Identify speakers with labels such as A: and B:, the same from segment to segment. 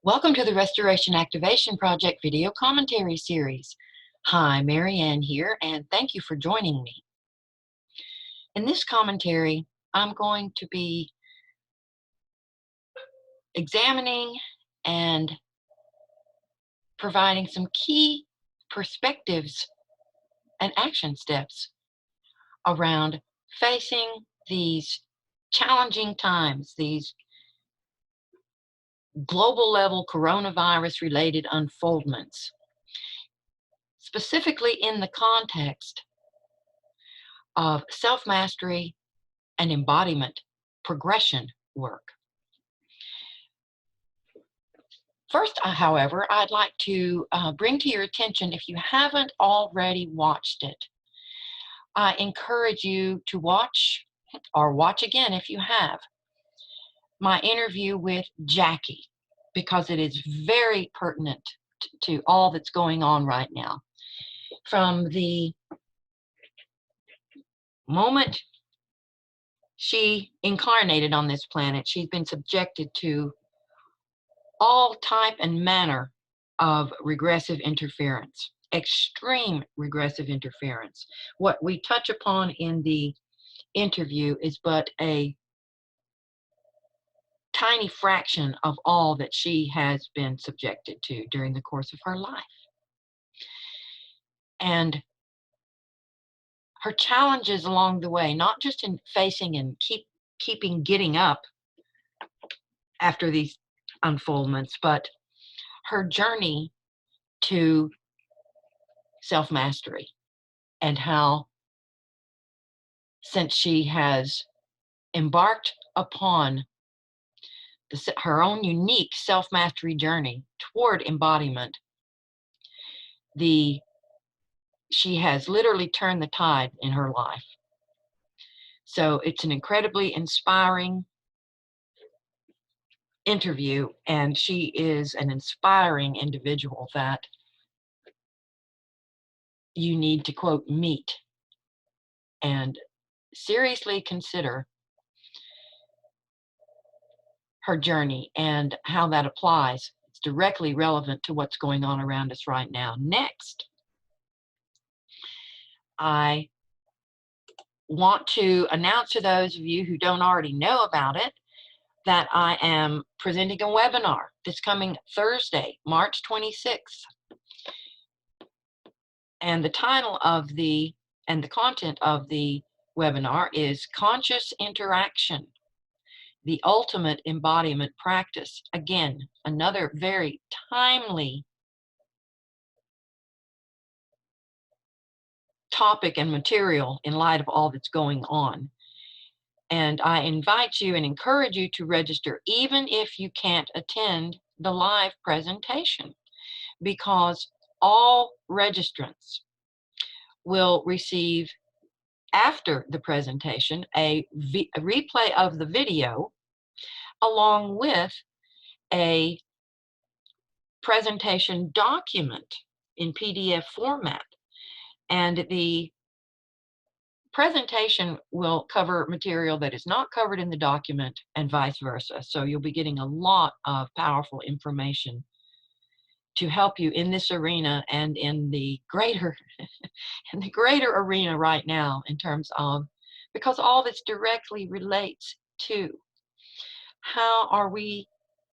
A: Welcome to the Restoration Activation Project video commentary series. Hi, Marianne here, and thank you for joining me. In this commentary, I'm going to be examining and providing some key perspectives and action steps around facing these challenging times, these global level coronavirus related unfoldments, specifically in the context of self-mastery and embodiment progression work. First, however, I'd like to bring to your attention, if you haven't already watched it, I encourage you to watch, or watch again if you have, my interview with Jackie, because it is very pertinent to all that's going on right now. From the moment she incarnated on this planet, she's been subjected to all type and manner of regressive interference, extreme regressive interference. What we touch upon in the interview is but a tiny fraction of all that she has been subjected to during the course of her life. And her challenges along the way, not just in facing and getting up after these unfoldments, but her journey to self-mastery, and how, since she has embarked upon her own unique self-mastery journey toward embodiment, she has literally turned the tide in her life. So it's an incredibly inspiring interview, and she is an inspiring individual that you need to, quote, meet and seriously consider her journey and how that applies. It's directly relevant to what's going on around us right now. Next, I want to announce to those of you who don't already know about it that I am presenting a webinar this coming Thursday, March 26th. And the title of the content of the webinar is Conscious Interaction, the Ultimate Embodiment Practice. Again, another very timely topic and material in light of all that's going on. And I invite you and encourage you to register, even if you can't attend the live presentation, because all registrants will receive, after the presentation, a replay of the video, along with a presentation document in PDF format. And the presentation will cover material that is not covered in the document, and vice versa. So you'll be getting a lot of powerful information to help you in this arena and in the greater arena right now, in terms of, because all this directly relates to how are we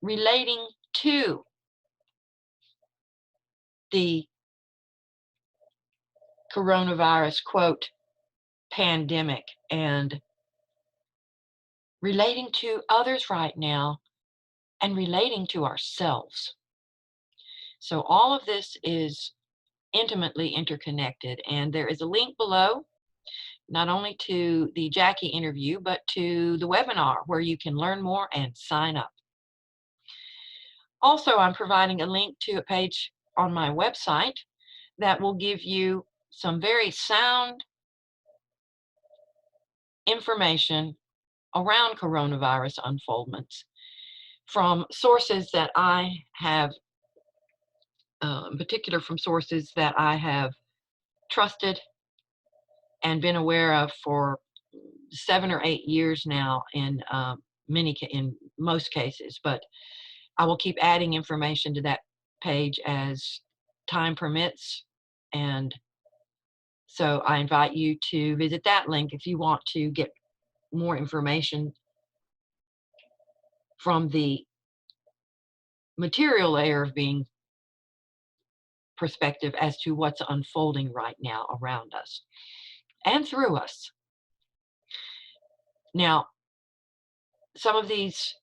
A: relating to the coronavirus, quote, pandemic, and relating to others right now, and relating to ourselves. So all of this is intimately interconnected, and there is a link below, not only to the Jackie interview, but to the webinar, where you can learn more and sign up. Also, I'm providing a link to a page on my website that will give you some very sound information around coronavirus unfoldments from sources that I have, in particular from sources that I have trusted and been aware of for 7 or 8 years now in most cases. But I will keep adding information to that page as time permits. And so I invite you to visit that link if you want to get more information from the material layer of being perspective as to what's unfolding right now around us and through us. Now, some of these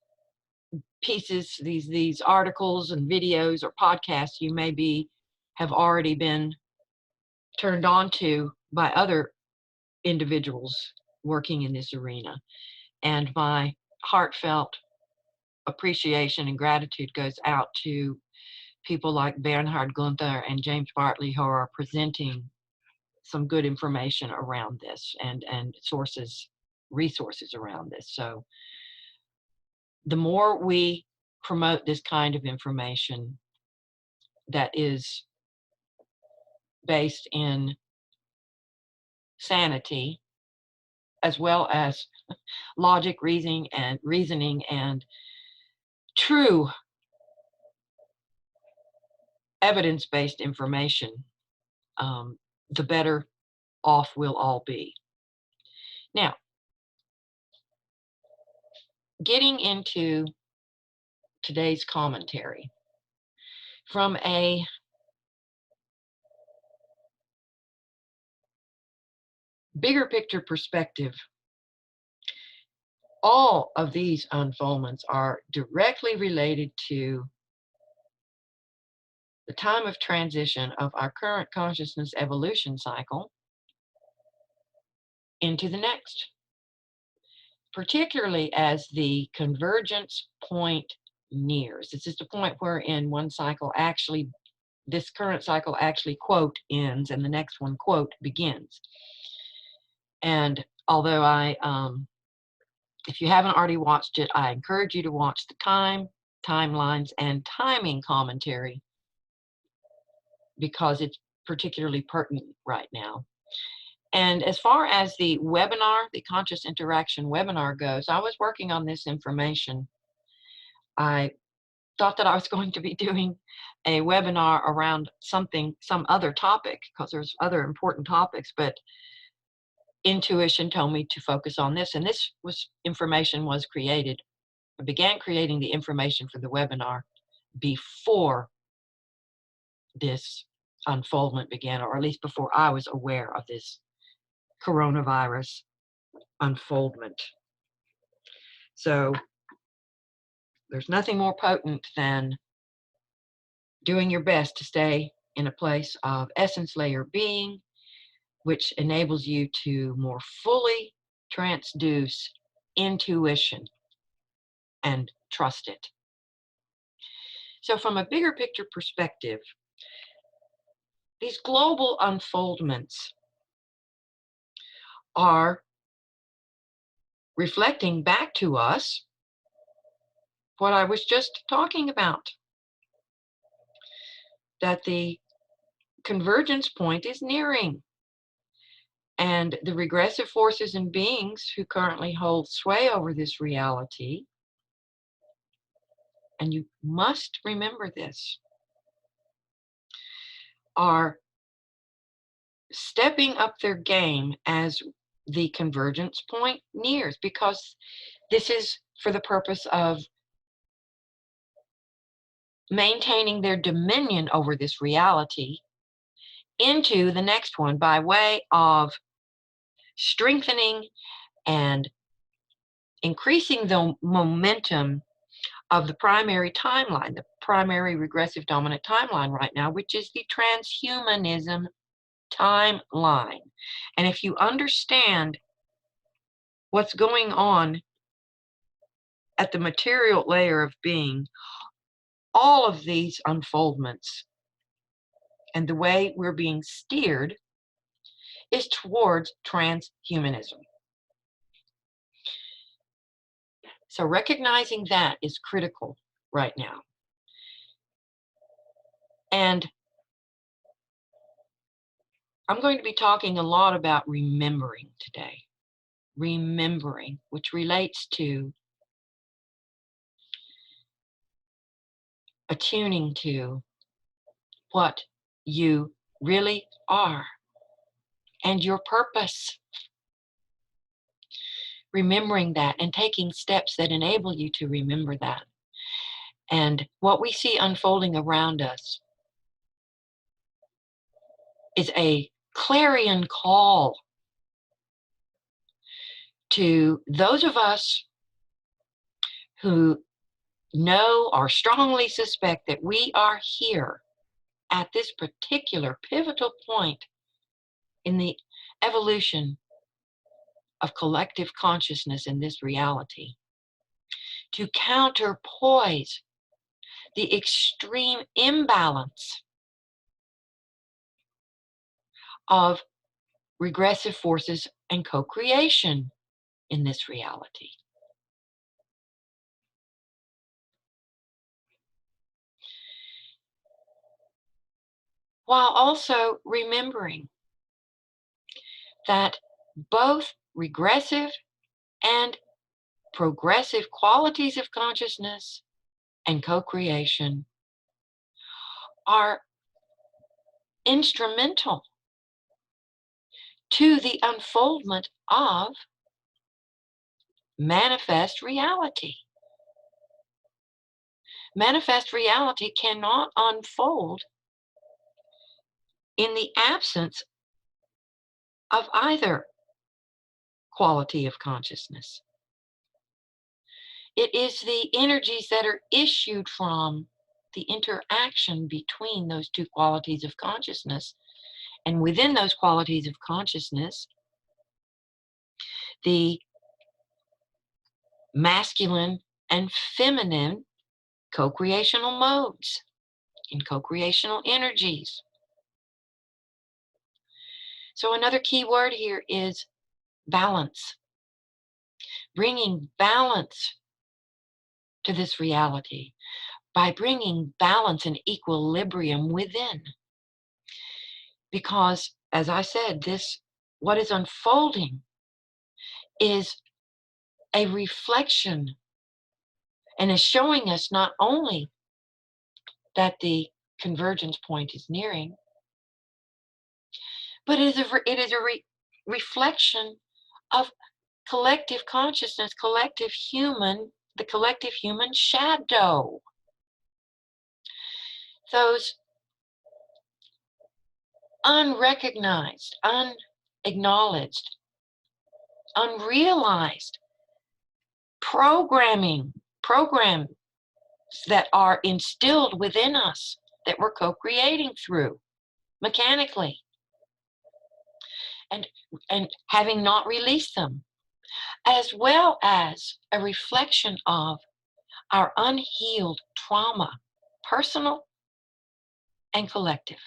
A: pieces, these articles and videos or podcasts, you maybe have already been turned on to by other individuals working in this arena. And my heartfelt appreciation and gratitude goes out to people like Bernhard Gunther and James Bartley, who are presenting some good information around this and resources around this. So the more we promote this kind of information that is based in sanity, as well as logic, reasoning and true evidence-based information, the better off we'll all be. Now, getting into today's commentary from a bigger picture perspective, all of these unfoldments are directly related to the time of transition of our current consciousness evolution cycle into the next, particularly as the convergence point nears. This is the point where in one cycle actually, this current cycle actually, quote, ends and the next one, quote, begins. And although if you haven't already watched it, I encourage you to watch the timelines, and timing commentary because it's particularly pertinent right now. And as far as the webinar, the Conscious Interaction webinar goes, I was working on this information. I thought that I was going to be doing a webinar around some other topic, because there's other important topics, but intuition told me to focus on this. And this information was created. I began creating the information for the webinar before this unfoldment began, or at least before I was aware of this coronavirus unfoldment. So there's nothing more potent than doing your best to stay in a place of essence layer being, which enables you to more fully transduce intuition and trust it. So from a bigger picture perspective, these global unfoldments are reflecting back to us what I was just talking about, that the convergence point is nearing, and the regressive forces and beings who currently hold sway over this reality, and you must remember this, are stepping up their game as the convergence point nears, because this is for the purpose of maintaining their dominion over this reality into the next one by way of strengthening and increasing the momentum of the primary timeline, the primary regressive dominant timeline right now, which is the transhumanism timeline. And if you understand what's going on at the material layer of being, all of these unfoldments and the way we're being steered is towards transhumanism. So recognizing that is critical right now. And I'm going to be talking a lot about remembering today. Remembering, which relates to attuning to what you really are and your purpose. Remembering that and taking steps that enable you to remember that. And what we see unfolding around us is a clarion call to those of us who know or strongly suspect that we are here at this particular pivotal point in the evolution of collective consciousness in this reality, to counterpoise the extreme imbalance of regressive forces and co-creation in this reality. While also remembering that both regressive and progressive qualities of consciousness and co-creation are instrumental to the unfoldment of manifest reality. Manifest reality cannot unfold in the absence of either quality of consciousness. It is the energies that are issued from the interaction between those two qualities of consciousness. And within those qualities of consciousness, the masculine and feminine co-creational modes and co-creational energies. So another key word here is balance. Bringing balance to this reality by bringing balance and equilibrium within. Because, as I said, what is unfolding is a reflection and is showing us not only that the convergence point is nearing, but it is a reflection of collective consciousness, the collective human shadow. Those unrecognized, unacknowledged, unrealized programs that are instilled within us that we're co-creating through mechanically and having not released them, as well as a reflection of our unhealed trauma, personal and collective.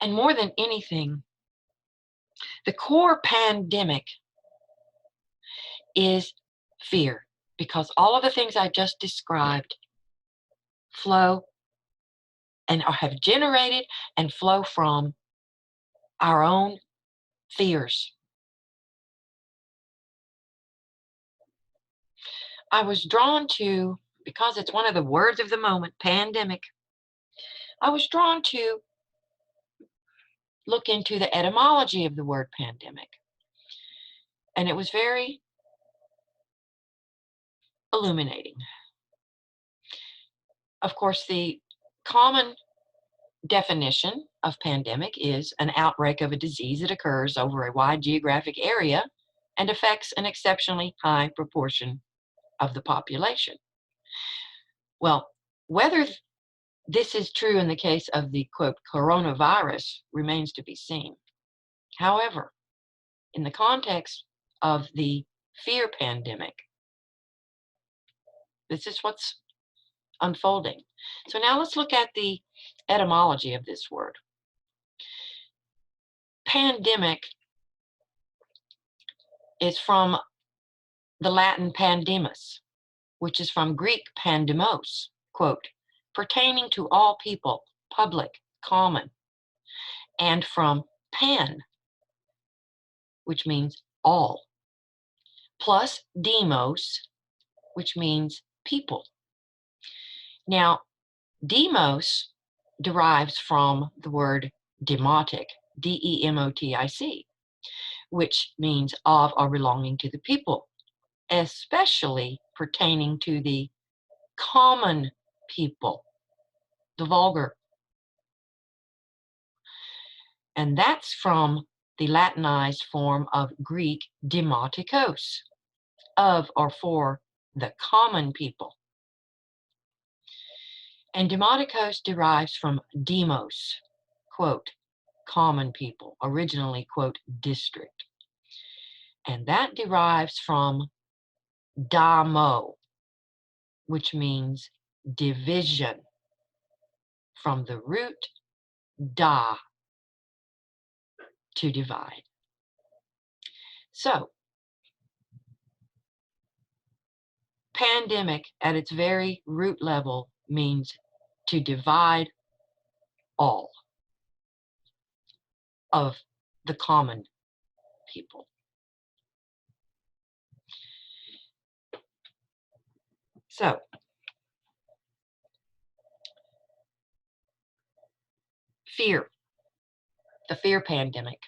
A: And more than anything, the core pandemic is fear, because all of the things I just described flow and have generated and flow from our own fears. I was drawn to, because it's one of the words of the moment, pandemic, I was drawn to look into the etymology of the word pandemic. And it was very illuminating. Of course, the common definition of pandemic is an outbreak of a disease that occurs over a wide geographic area and affects an exceptionally high proportion of the population. Well, whether this is true in the case of the, quote, coronavirus remains to be seen. However, in the context of the fear pandemic, this is what's unfolding. So now let's look at the etymology of this word. Pandemic is from the Latin pandemus, which is from Greek pandemos, quote, pertaining to all people, public, common, and from pan, which means all, plus demos, which means people. Now, demos derives from the word demotic, D-E-M-O-T-I-C, which means of or belonging to the people, especially pertaining to the common people, the vulgar. And that's from the Latinized form of Greek demotikos, of or for the common people. And demotikos derives from demos, quote, common people, originally, quote, district. And that derives from damo, which means division, from the root da, to divide. So, pandemic at its very root level means to divide all of the common people. So, fear, the fear pandemic.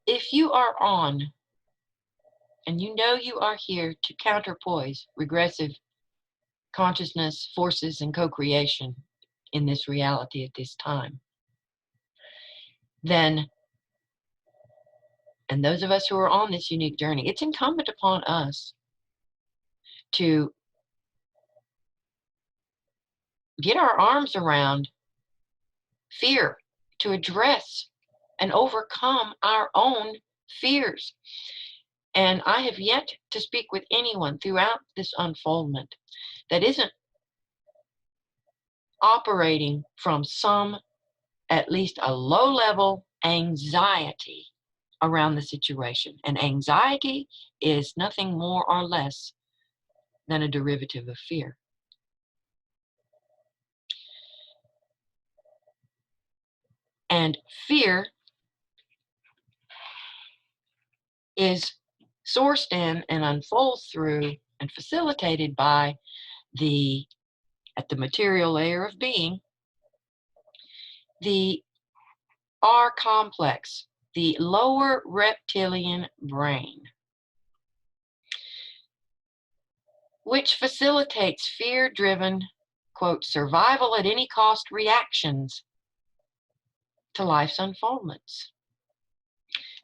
A: If you are on, and you know you are here to counterpoise regressive consciousness forces and co-creation in this reality at this time, then, and those of us who are on this unique journey, it's incumbent upon us to get our arms around fear, to address and overcome our own fears. And I have yet to speak with anyone throughout this unfoldment that isn't operating from some, at least a low-level anxiety around the situation. And anxiety is nothing more or less than a derivative of fear. And fear is sourced in and unfolds through and facilitated by at the material layer of being, the R complex, the lower reptilian brain, which facilitates fear-driven, quote, survival at any cost reactions to life's unfoldments.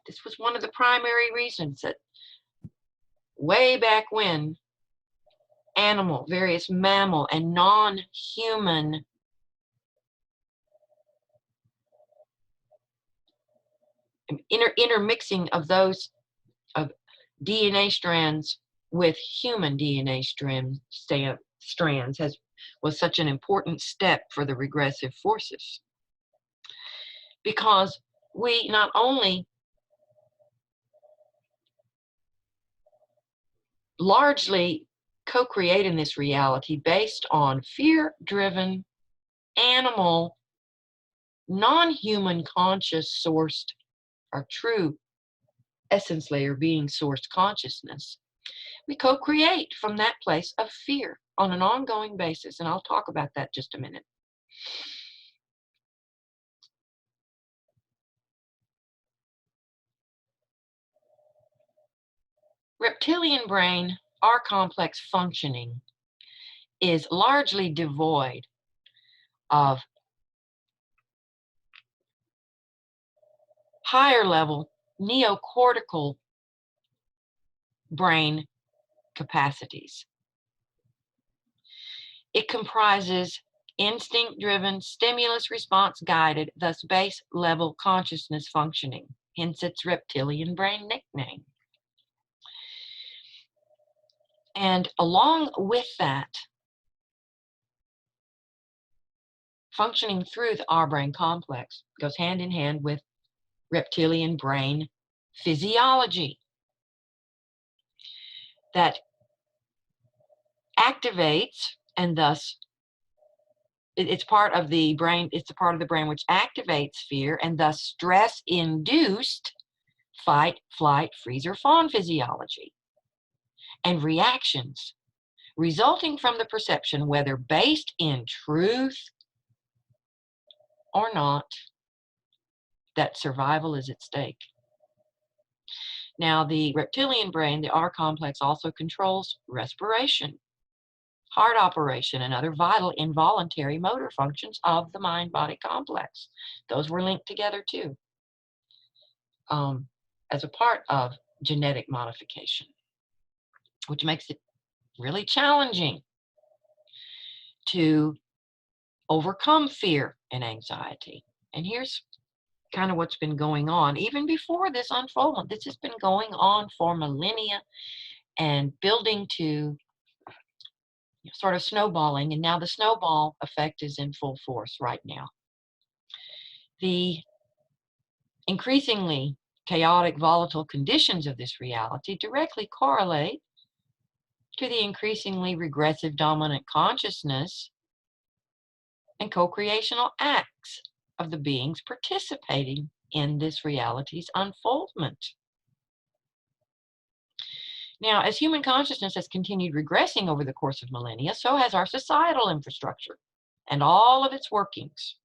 A: This was one of the primary reasons that way back when animal, various mammal and non-human intermixing of those of DNA strands with human DNA strands was such an important step for the regressive forces, because we not only largely co-create in this reality based on fear-driven animal, non-human conscious sourced, our true essence layer being sourced consciousness. We co-create from that place of fear on an ongoing basis, and I'll talk about that just a minute. Reptilian brain, our complex functioning, is largely devoid of higher level neocortical brain capacities. It comprises instinct-driven, stimulus response guided, thus base level consciousness functioning, hence its reptilian brain nickname. And along with that, functioning through the our brain complex goes hand in hand with reptilian brain physiology that activates and thus It's part of the brain. It's a part of the brain which activates fear and thus stress-induced fight, flight, freeze, or fawn physiology and reactions resulting from the perception, whether based in truth or not, that survival is at stake. Now, the reptilian brain, the R complex, also controls respiration, heart operation, and other vital involuntary motor functions of the mind-body complex. Those were linked together too, as a part of genetic modification, which makes it really challenging to overcome fear and anxiety. And here's kind of what's been going on even before this unfoldment. This has been going on for millennia and building to sort of snowballing, and now the snowball effect is in full force right now. The increasingly chaotic, volatile conditions of this reality directly correlate to the increasingly regressive dominant consciousness and co-creational acts of the beings participating in this reality's unfoldment. Now, as human consciousness has continued regressing over the course of millennia, so has our societal infrastructure and all of its workings.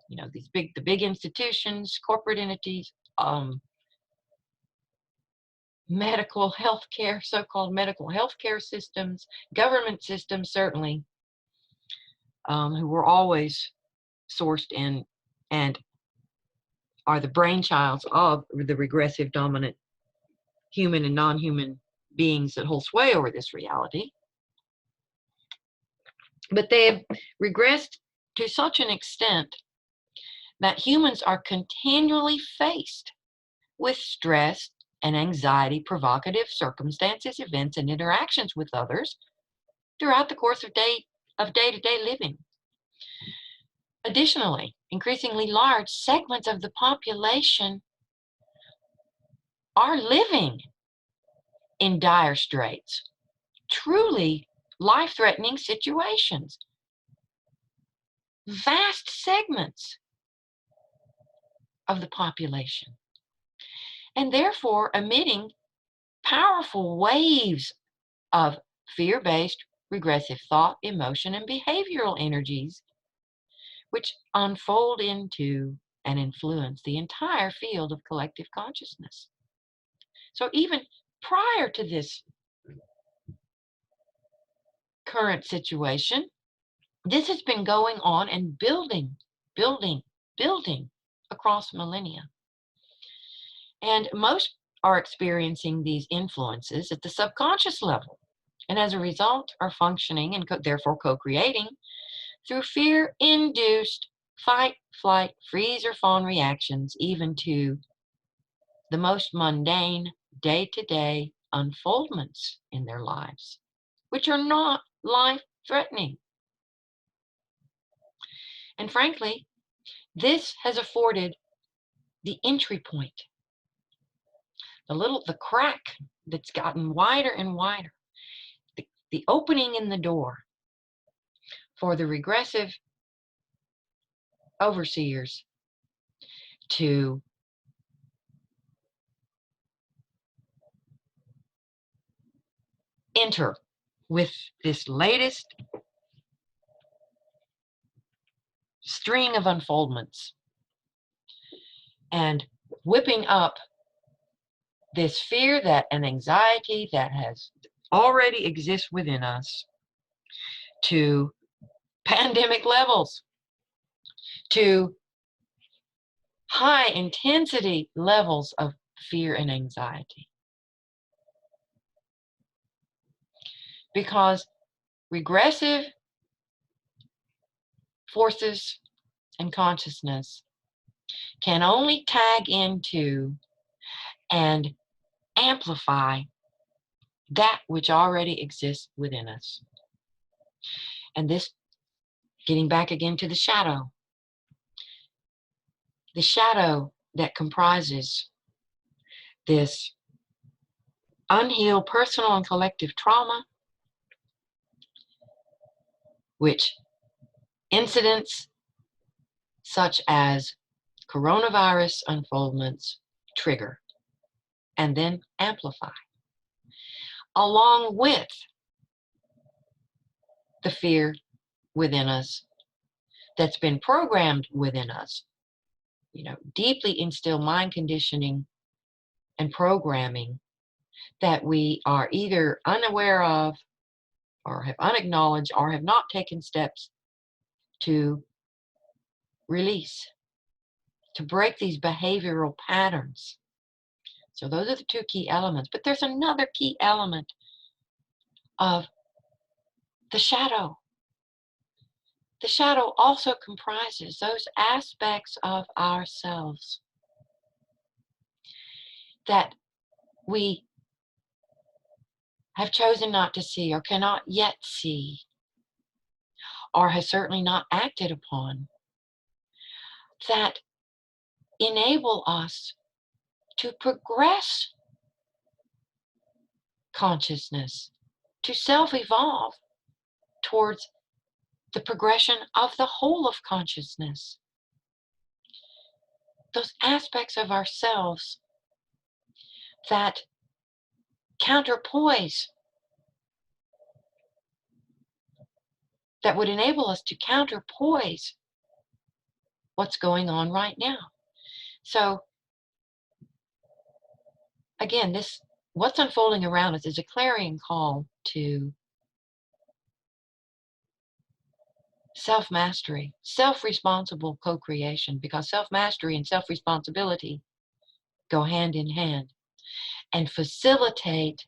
A: You know, the big institutions, corporate entities, medical healthcare, so-called medical healthcare systems, government systems, certainly, who were always sourced in and are the brainchilds of the regressive dominant human and non-human beings that hold sway over this reality. But they have regressed to such an extent that humans are continually faced with stress and anxiety provocative circumstances, events, and interactions with others throughout the course of day-to-day living. Additionally, increasingly large segments of the population are living in dire straits, truly life-threatening situations. Vast segments of the population, and therefore emitting powerful waves of fear-based regressive thought, emotion, and behavioral energies, which unfold into and influence the entire field of collective consciousness. So even prior to this current situation, this has been going on and building across millennia. And most are experiencing these influences at the subconscious level, and as a result are functioning and therefore co-creating through fear-induced fight, flight, freeze, or fawn reactions, even to the most mundane day-to-day unfoldments in their lives, which are not life-threatening. And frankly, this has afforded the entry point, the crack that's gotten wider and wider, the opening in the door for the regressive overseers to enter with this latest string of unfoldments and whipping up this fear and anxiety that has already exists within us to pandemic levels, to high intensity levels of fear and anxiety. Because regressive forces and consciousness can only tag into and amplify that which already exists within us. And this, getting back again to the shadow that comprises this unhealed personal and collective trauma, which incidents such as coronavirus unfoldments trigger and then amplify, along with the fear within us that's been programmed within us, deeply instill mind conditioning and programming that we are either unaware of or have unacknowledged or have not taken steps to release, to break these behavioral patterns. So those are the two key elements. But there's another key element of the shadow. The shadow also comprises those aspects of ourselves that we have chosen not to see or cannot yet see or has certainly not acted upon, that enable us to progress consciousness, to self-evolve towards the progression of the whole of consciousness. Those aspects of ourselves that counterpoise, that would enable us to counterpoise what's going on right now. So again, what's unfolding around us is a clarion call to self-mastery, self-responsible co-creation, because self-mastery and self-responsibility go hand in hand and facilitate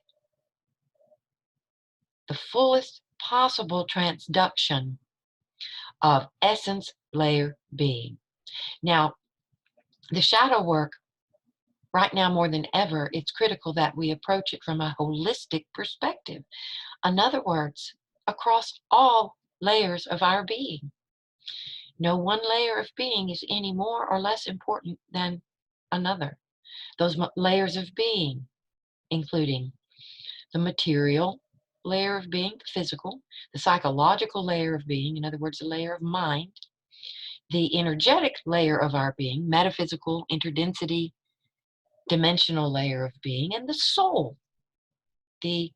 A: the fullest possible transduction of essence layer being. Now, the shadow work, right now more than ever, it's critical that we approach it from a holistic perspective. In other words, across all layers of our being. No one layer of being is any more or less important than another. Those layers of being, including the material layer of being, the physical, the psychological layer of being, in other words, the layer of mind, the energetic layer of our being, metaphysical, interdensity, dimensional layer of being, and the soul, the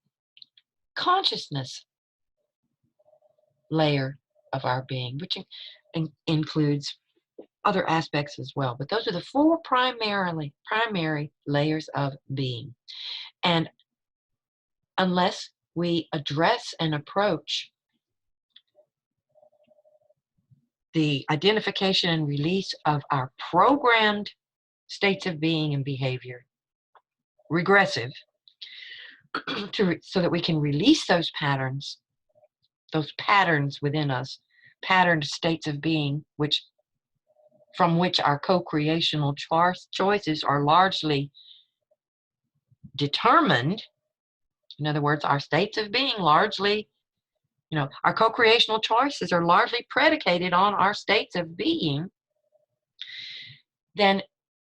A: consciousness layer of our being, which includes other aspects as well. But those are the four primary layers of being. And unless we address and approach the identification and release of our programmed states of being and behavior, regressive, so that we can release those patterns within us, patterned states of being, from which our co-creational choices are largely determined. In other words, our states of being largely, our co-creational choices are largely predicated on our states of being. Then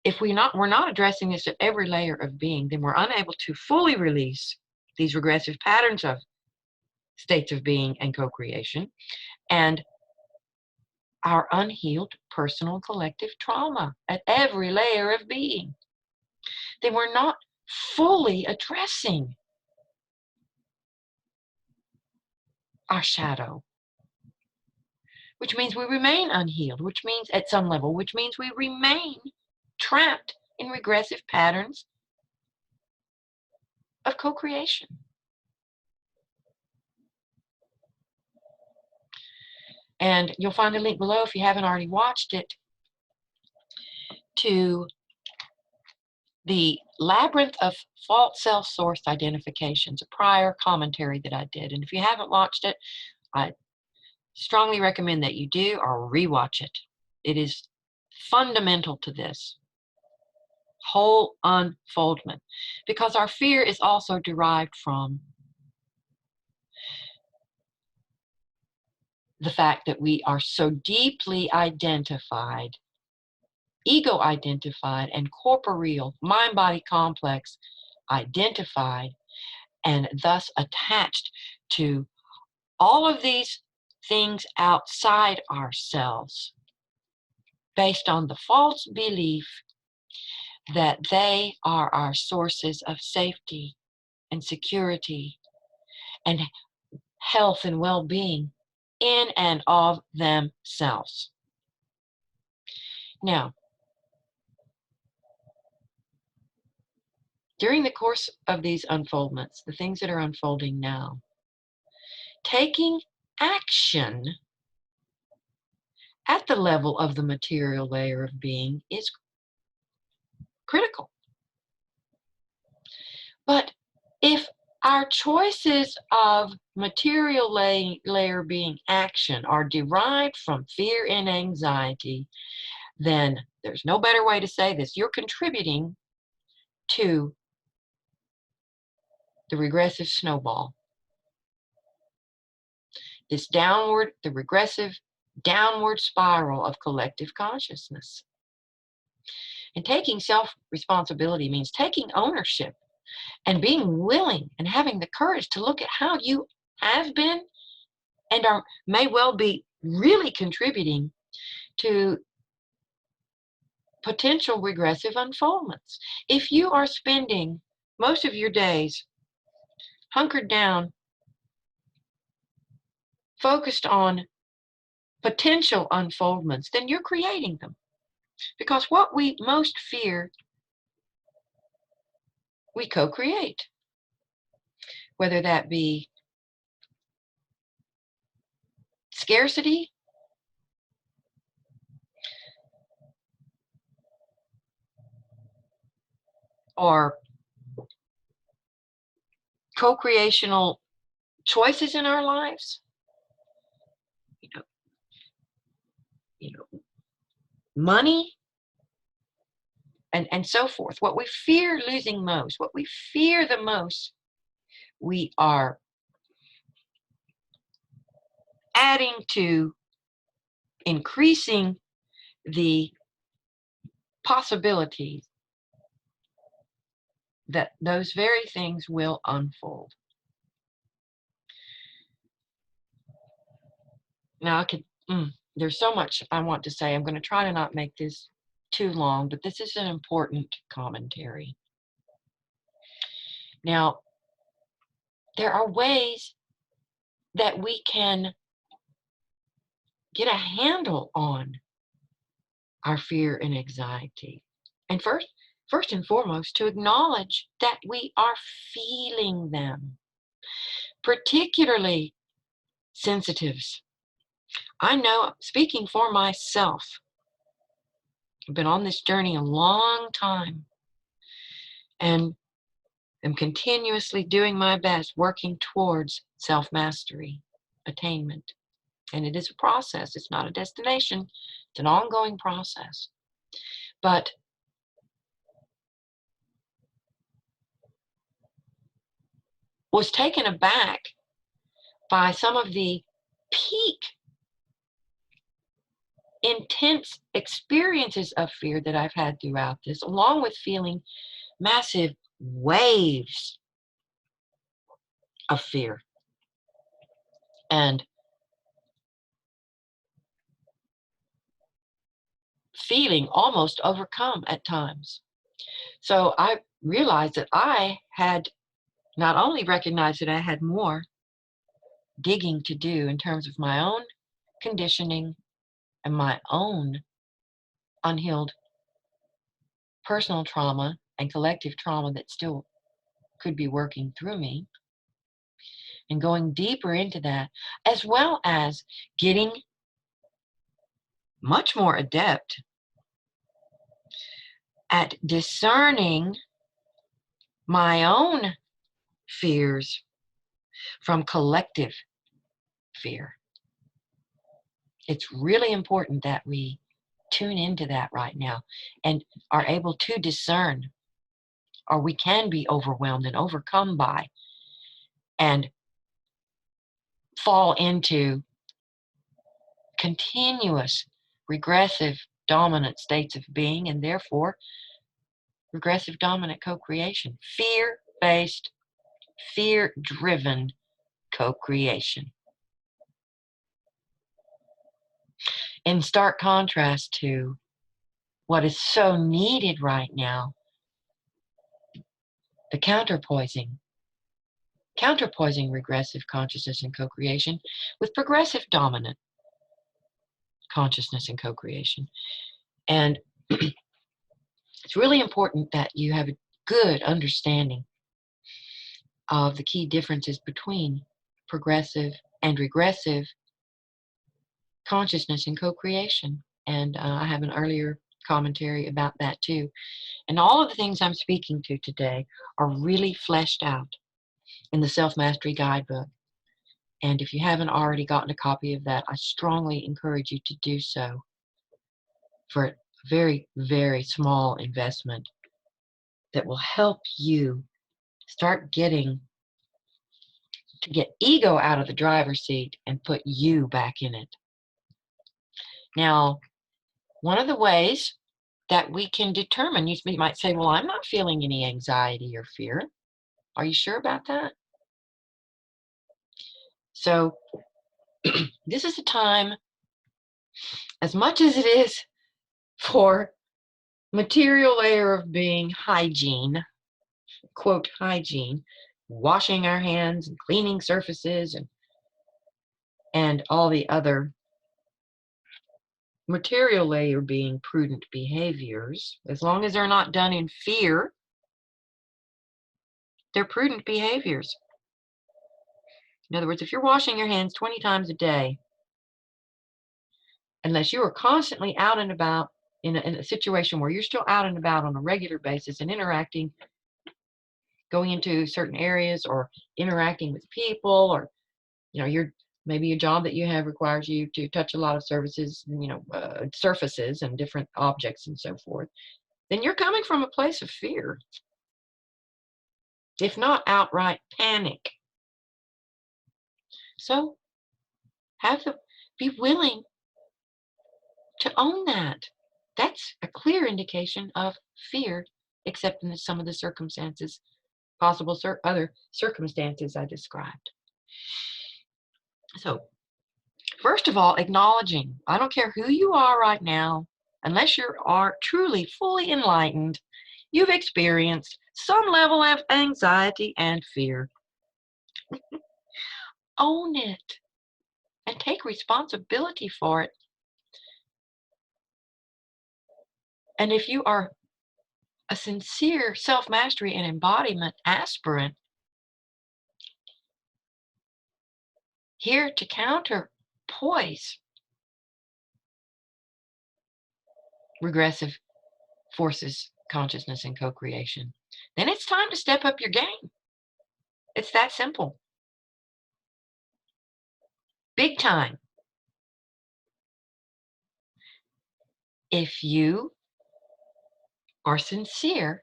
A: if we're not addressing this at every layer of being, then we're unable to fully release these regressive patterns of states of being and co-creation and our unhealed personal collective trauma at every layer of being. Then we're not fully addressing our shadow, which means we remain unhealed, which means at some level, which means we remain trapped in regressive patterns of co-creation. And you'll find a link below, if you haven't already watched it, to the Labyrinth of False Self-Sourced Identifications, a prior commentary that I did. And if you haven't watched it, I strongly recommend that you do, or rewatch it. It is fundamental to this whole unfoldment, because our fear is also derived from the fact that we are so deeply identified, ego identified, and corporeal, mind-body complex identified, and thus attached to all of these things outside ourselves based on the false belief that they are our sources of safety and security and health and well-being in and of themselves. Now, during the course of these unfoldments, the things that are unfolding now, taking action at the level of the material layer of being is critical. But if our choices of material layer being action are derived from fear and anxiety, then there's no better way to say this. You're contributing to the regressive snowball. The regressive downward spiral of collective consciousness. And taking self-responsibility means taking ownership and being willing and having the courage to look at how you have been and may well be really contributing to potential regressive unfoldments. If you are spending most of your days hunkered down, focused on potential unfoldments, then you're creating them. Because what we most fear, we co-create. Whether that be scarcity, or co-creational choices in our lives, money, and so forth. What we fear losing most, what we fear the most, we are adding to, increasing the possibilities that those very things will unfold. Now, there's so much I want to say. I'm going to try to not make this too long, but this is an important commentary. Now, there are ways that we can get a handle on our fear and anxiety. And first and foremost, to acknowledge that we are feeling them, particularly sensitives. I know, speaking for myself, I've been on this journey a long time and am continuously doing my best, working towards self-mastery, attainment. And it is a process. It's not a destination. It's an ongoing process. But was taken aback by some of the peak intense experiences of fear that I've had throughout this, along with feeling massive waves of fear and feeling almost overcome at times. So I realized that I had not only recognized that I had more digging to do in terms of my own conditioning and my own unhealed personal trauma and collective trauma that still could be working through me, and going deeper into that, as well as getting much more adept at discerning my own fears from collective fear. It's really important that we tune into that right now and are able to discern, or we can be overwhelmed and overcome by and fall into continuous regressive dominant states of being, and therefore regressive dominant co-creation, fear-based, fear-driven co-creation. in stark contrast to what is so needed right now, the counterpoising regressive consciousness and co-creation with progressive dominant consciousness and co-creation. And it's really important that you have a good understanding of the key differences between progressive and regressive consciousness and co-creation. And I have an earlier commentary about that too. And all of the things I'm speaking to today are really fleshed out in the Self-Mastery Guidebook. And if you haven't already gotten a copy of that, I strongly encourage you to do so for a very, very small investment that will help you start to get ego out of the driver's seat and put you back in it. Now, one of the ways that we can determine, you might say, well, I'm not feeling any anxiety or fear. Are you sure about that? So this is a time, as much as it is for material layer of being hygiene, quote, hygiene, washing our hands and cleaning surfaces and all the other material layer being prudent behaviors, as long as they're not done in fear, they're prudent behaviors. In other words, if you're washing your hands 20 times a day, unless you are constantly out and about in a situation where you're still out and about on a regular basis and interacting, going into certain areas or interacting with people, or maybe a job that you have requires you to touch a lot of surfaces and different objects and so forth, then you're coming from a place of fear, if not outright panic. So be willing to own that. That's a clear indication of fear, except in some of the circumstances, possible other circumstances I described. So, first of all, acknowledging, I don't care who you are right now, unless you are truly fully enlightened, you've experienced some level of anxiety and fear. Own it and take responsibility for it. And if you are a sincere self-mastery and embodiment aspirant, here to counterpoise regressive forces, consciousness, and co-creation, then it's time to step up your game. It's that simple. Big time. If you are sincere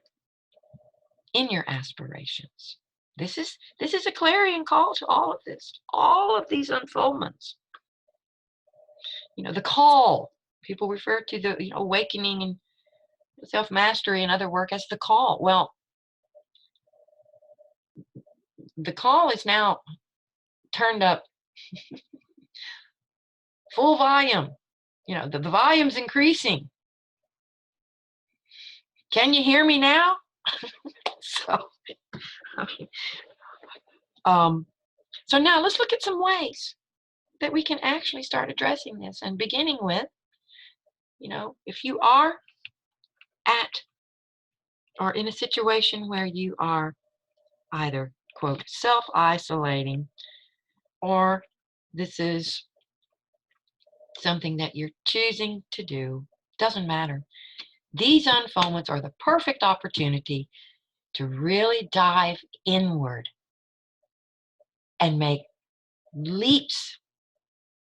A: in your aspirations. This is a clarion call to all of this, all of these unfoldments. The call. People refer to the awakening and self-mastery and other work as the call. Well, the call is now turned up full volume. The volume's increasing. Can you hear me now? So now let's look at some ways that we can actually start addressing this, and beginning with, if you are or in a situation where you are either, quote, self-isolating, or this is something that you're choosing to do, doesn't matter. These unfoldments are the perfect opportunity to really dive inward and make leaps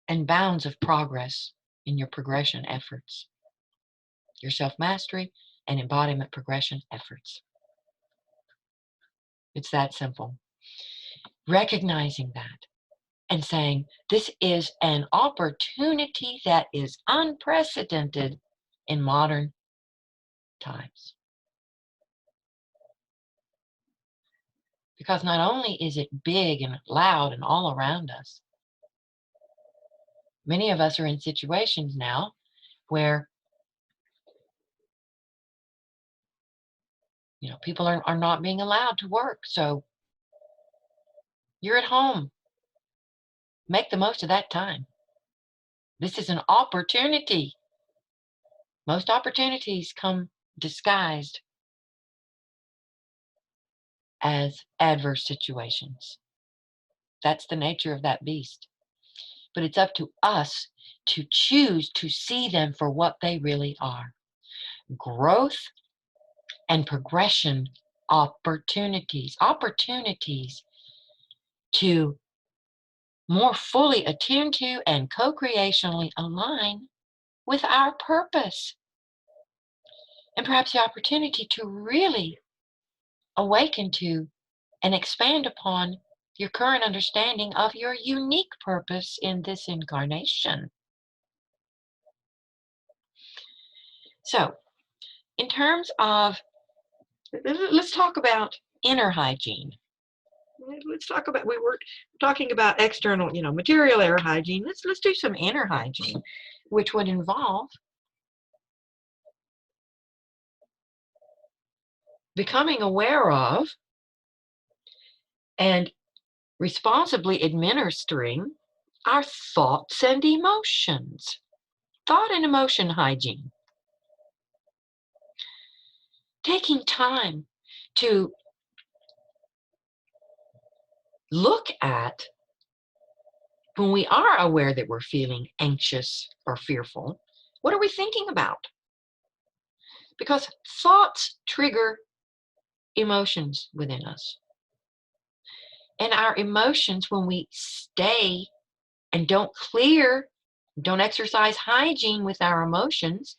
A: and bounds of progress in your progression efforts, your self-mastery and embodiment progression efforts. It's that simple. Recognizing that and saying, this is an opportunity that is unprecedented in modern times. Because not only is it big and loud and all around us, Many of us are in situations now where, people are not being allowed to work. So you're at home. Make the most of that time. This is an opportunity. Most opportunities come disguised as adverse situations. That's the nature of that beast. But it's up to us to choose to see them for what they really are: growth and progression opportunities. Opportunities to more fully attune to and co-creationally align with our purpose. And perhaps the opportunity to really awaken to and expand upon your current understanding of your unique purpose in this incarnation. So, in terms of, let's talk about inner hygiene. Let's talk about, we were talking about external, material air hygiene. Let's do some inner hygiene, which would involve becoming aware of and responsibly administering our thoughts and emotions. Thought and emotion hygiene. Taking time to look at when we are aware that we're feeling anxious or fearful, what are we thinking about? Because thoughts trigger emotions within us. And our emotions, when we stay and don't exercise hygiene with our emotions,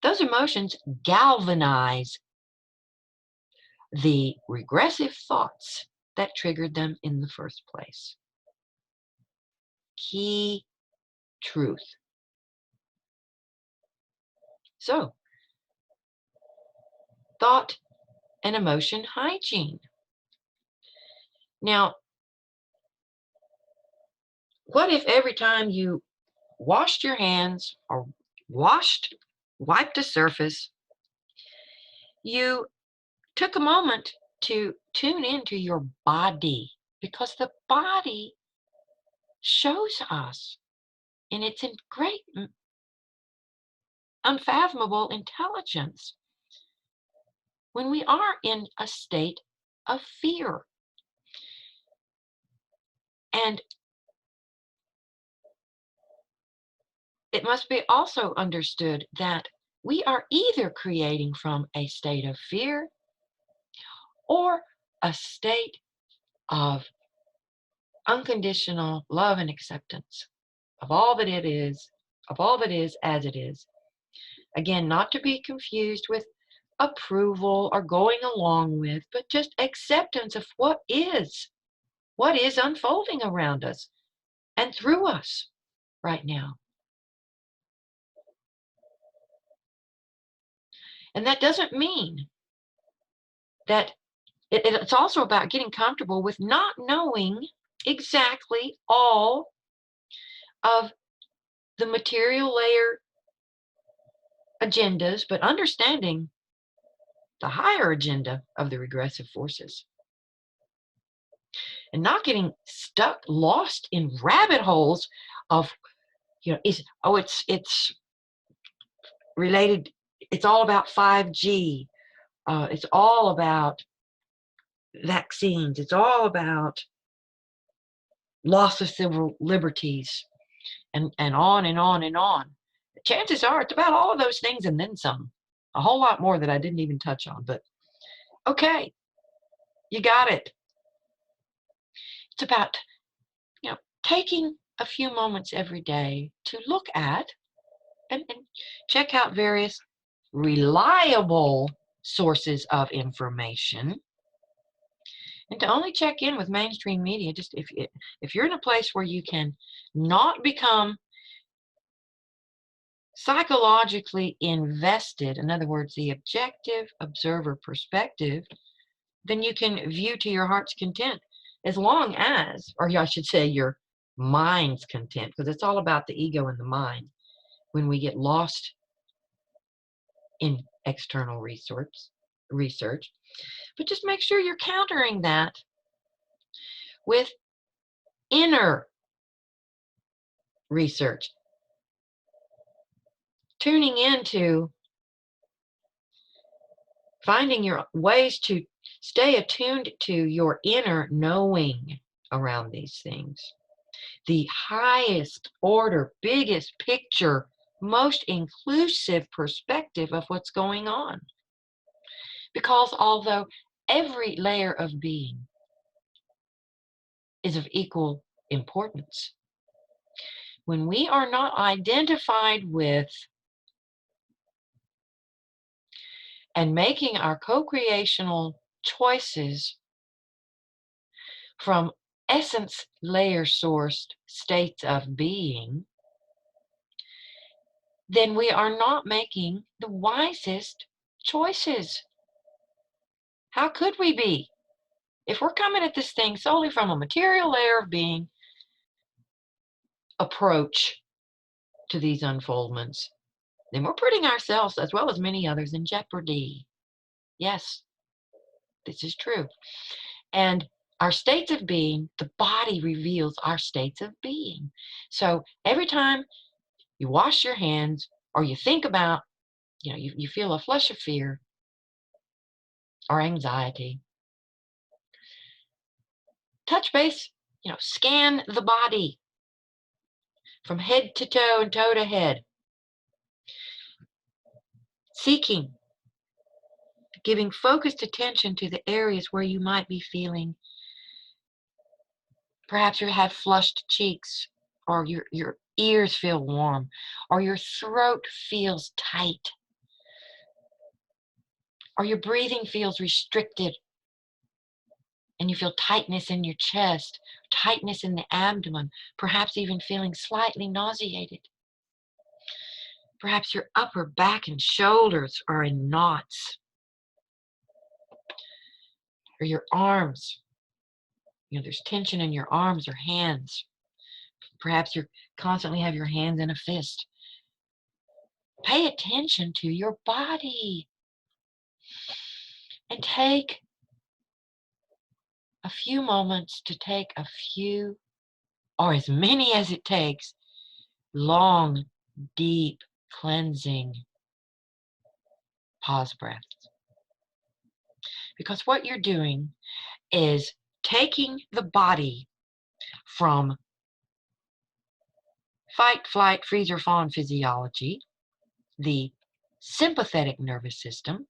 A: those emotions galvanize the regressive thoughts that triggered them in the first place. Key truth. So, thought and emotion hygiene. Now, what if every time you washed your hands or wiped a surface, you took a moment to tune into your body? Because the body shows us in its great, unfathomable intelligence when we are in a state of fear. And it must be also understood that we are either creating from a state of fear or a state of unconditional love and acceptance of all that it is, of all that is as it is. Again, not to be confused with approval or going along with, but just acceptance of what is unfolding around us and through us right now. And that doesn't mean that it's also about getting comfortable with not knowing exactly all of the material layer agendas, but understanding the higher agenda of the regressive forces. And not getting stuck, lost in rabbit holes of, it's related, it's all about 5G. It's all about vaccines. It's all about loss of civil liberties, and on and on and on. Chances are it's about all of those things and then some. A whole lot more that I didn't even touch on, but okay, you got it. It's about, taking a few moments every day to look at and check out various reliable sources of information, and to only check in with mainstream media just if you're in a place where you can not become psychologically invested, in other words, the objective observer perspective, then you can view to your heart's content, as long as, or I should say, your mind's content, because it's all about the ego and the mind when we get lost in external research. But just make sure you're countering that with inner research, tuning into finding your ways to stay attuned to your inner knowing around these things. The highest order, biggest picture, most inclusive perspective of what's going on. Because although every layer of being is of equal importance, when we are not identified with and making our co-creational choices from essence layer sourced states of being, then we are not making the wisest choices. How could we be? If we're coming at this thing solely from a material layer of being approach to these unfoldments, then we're putting ourselves, as well as many others, in jeopardy. Yes, this is true. And our states of being, the body reveals our states of being. So every time you wash your hands or you think about, you feel a flush of fear or anxiety, touch base, scan the body from head to toe and toe to head, seeking, giving focused attention to the areas where you might be feeling, perhaps you have flushed cheeks, or your ears feel warm, or your throat feels tight, or your breathing feels restricted, and you feel tightness in your chest, tightness in the abdomen, perhaps even feeling slightly nauseated. Perhaps your upper back and shoulders are in knots, or your arms, there's tension in your arms or hands. Perhaps you constantly have your hands in a fist. Pay attention to your body and take a few moments to take a few, or as many as it takes, long, deep, cleansing pause breaths. Because what you're doing is taking the body from fight, flight, freeze, or fawn physiology, the sympathetic nervous system,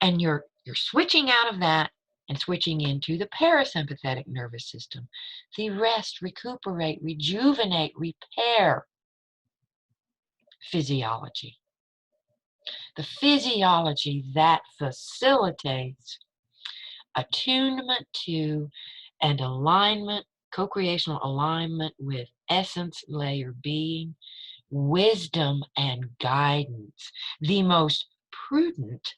A: and you're switching out of that and switching into the parasympathetic nervous system, the rest, recuperate, rejuvenate, repair physiology. The physiology that facilitates attunement to and alignment, co-creational alignment with essence layer being, wisdom and guidance, the most prudent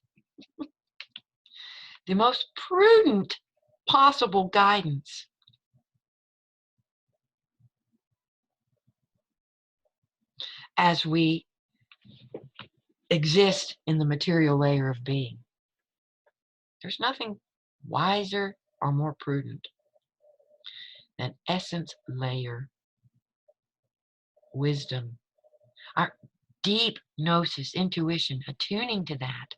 A: possible guidance. As we exist in the material layer of being, there's nothing wiser or more prudent than essence layer wisdom, our deep gnosis, intuition, attuning to that.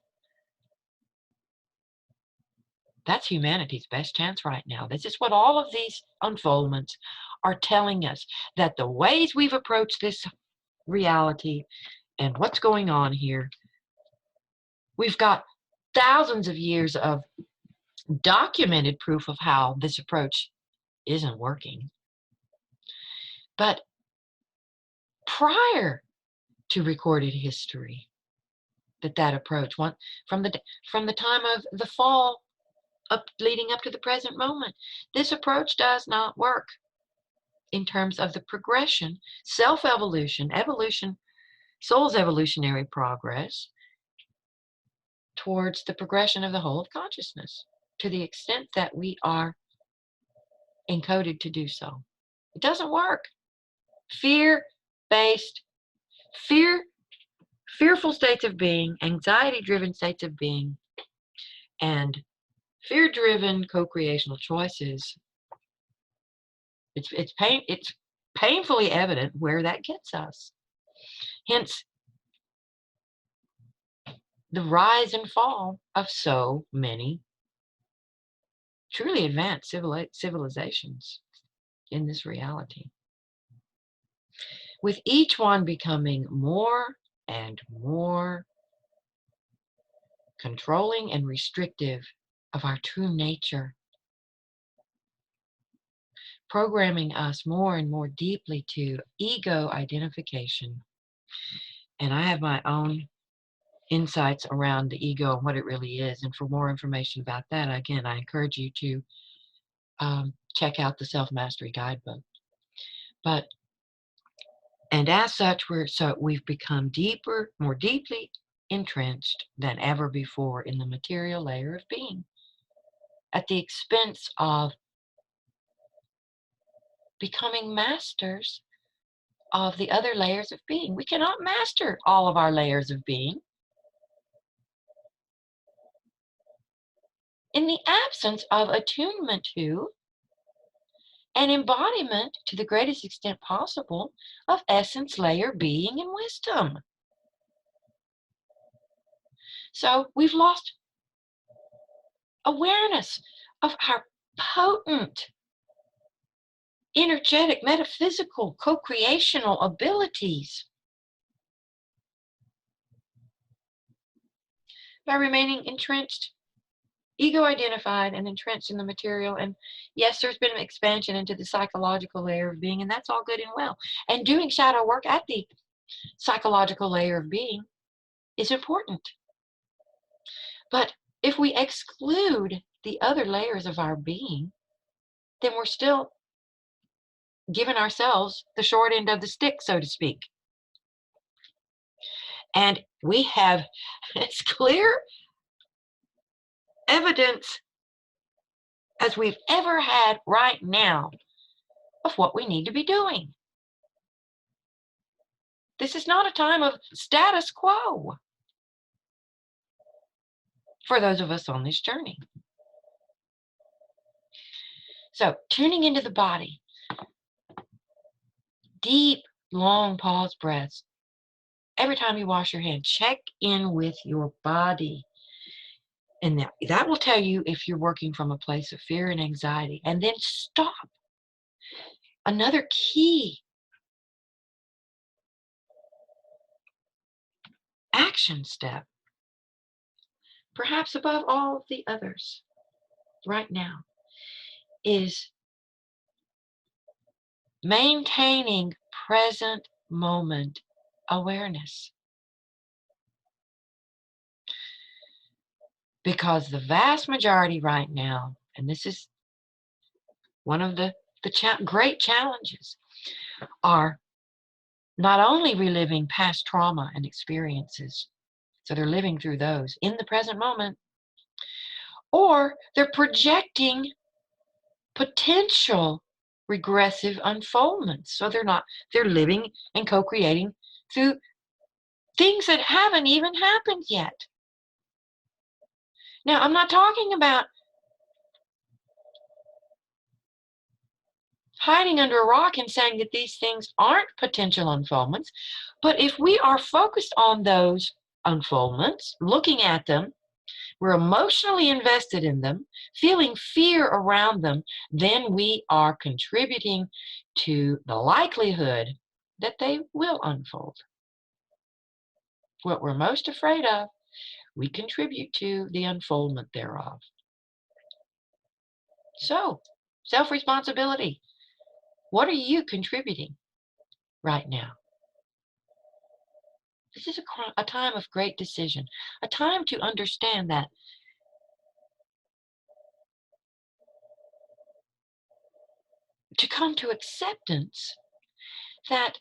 A: That's humanity's best chance right now. This is what all of these unfoldments are telling us, that the ways we've approached this reality and what's going on here, we've got thousands of years of documented proof of how this approach isn't working. But prior to recorded history, that approach, from the time of the fall leading up to the present moment, this approach does not work in terms of the progression, self-evolution, evolution, soul's evolutionary progress towards the progression of the whole of consciousness, to the extent that we are encoded to do so. It doesn't work. Fear-based, fear, fearful states of being, anxiety-driven states of being, and fear-driven co-creational choices. It's painfully evident where that gets us. Hence, the rise and fall of so many truly advanced civilizations in this reality, with each one becoming more and more controlling and restrictive of our true nature, programming us more and more deeply to ego identification. And I have my own insights around the ego and what it really is. And for more information about that, again, I encourage you to check out the Self-Mastery Guidebook. And as such, we've become more deeply entrenched than ever before in the material layer of being, at the expense of becoming masters of the other layers of being. We cannot master all of our layers of being in the absence of attunement to and embodiment to the greatest extent possible of essence layer being and wisdom. So we've lost awareness of our potent, energetic, metaphysical, co-creational abilities by remaining entrenched, ego-identified, and entrenched in the material. And yes, there's been an expansion into the psychological layer of being, and that's all good and well. And doing shadow work at the psychological layer of being is important. But if we exclude the other layers of our being, then we're still giving ourselves the short end of the stick, so to speak. And we have as clear evidence as we've ever had right now of what we need to be doing. This is not a time of status quo for those of us on this journey. So, tuning into the body, deep, long pause breaths. Every time you wash your hands, check in with your body. And that will tell you if you're working from a place of fear and anxiety. And then stop. Another key action step, perhaps above all of the others right now, is maintaining present moment awareness. Because the vast majority right now, and this is one of the great challenges, are not only reliving past trauma and experiences, so they're living through those in the present moment, or they're projecting potential regressive unfoldments. So they're living and co-creating through things that haven't even happened yet. Now, I'm not talking about hiding under a rock and saying that these things aren't potential unfoldments, but if we are focused on those unfoldments, looking at them, we're emotionally invested in them, feeling fear around them, then we are contributing to the likelihood that they will unfold. What we're most afraid of, we contribute to the unfoldment thereof. So, self-responsibility. What are you contributing right now? This is a time of great decision, a time to understand that to come to acceptance that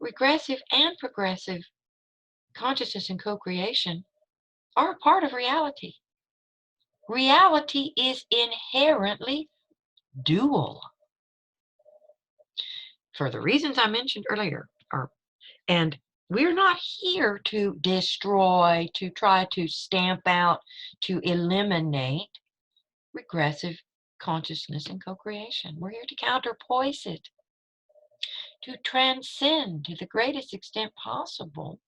A: regressive and progressive consciousness and co-creation are a part of reality. Reality is inherently dual. for the reasons I mentioned earlier. And we're not here to destroy, to try to stamp out, to eliminate regressive consciousness and co-creation. We're here to counterpoise it, to transcend to the greatest extent possible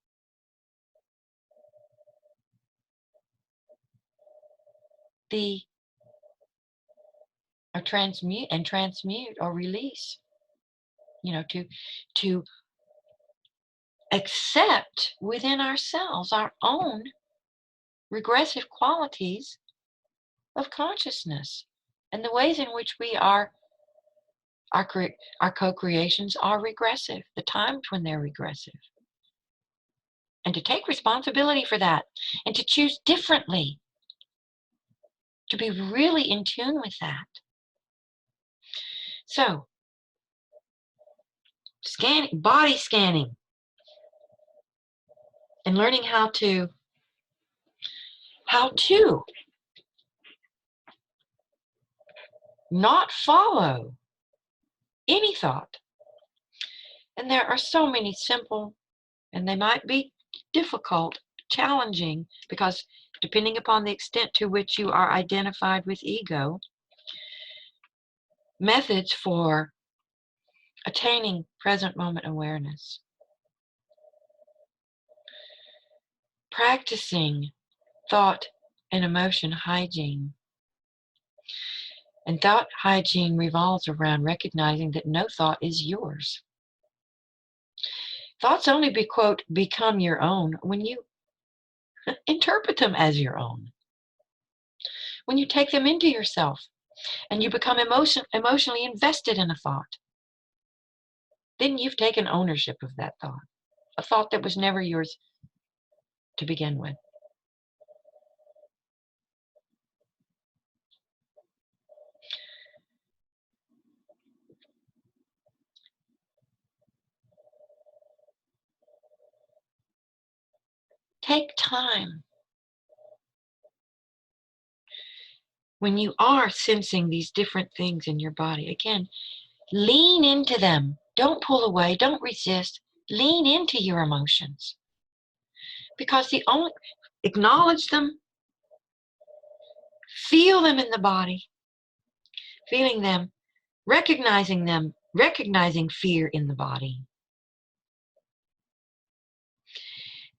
A: or transmute or release, to accept within ourselves our own regressive qualities of consciousness and the ways in which our co-creations are regressive, the times when they're regressive, and to take responsibility for that and to choose differently, to be really in tune with that. So, body scanning, and learning how to not follow any thought. And there are so many simple, and they might be difficult, challenging, because depending upon the extent to which you are identified with ego, methods for attaining present moment awareness. Practicing thought and emotion hygiene. And thought hygiene revolves around recognizing that no thought is yours. Thoughts only become your own when you interpret them as your own. When you take them into yourself and you become emotionally invested in a thought, then you've taken ownership of that thought, a thought that was never yours to begin with. Take time. When you are sensing these different things in your body, again, lean into them. Don't pull away. Don't resist. Lean into your emotions. Because acknowledge them, feel them in the body, feeling them, recognizing fear in the body,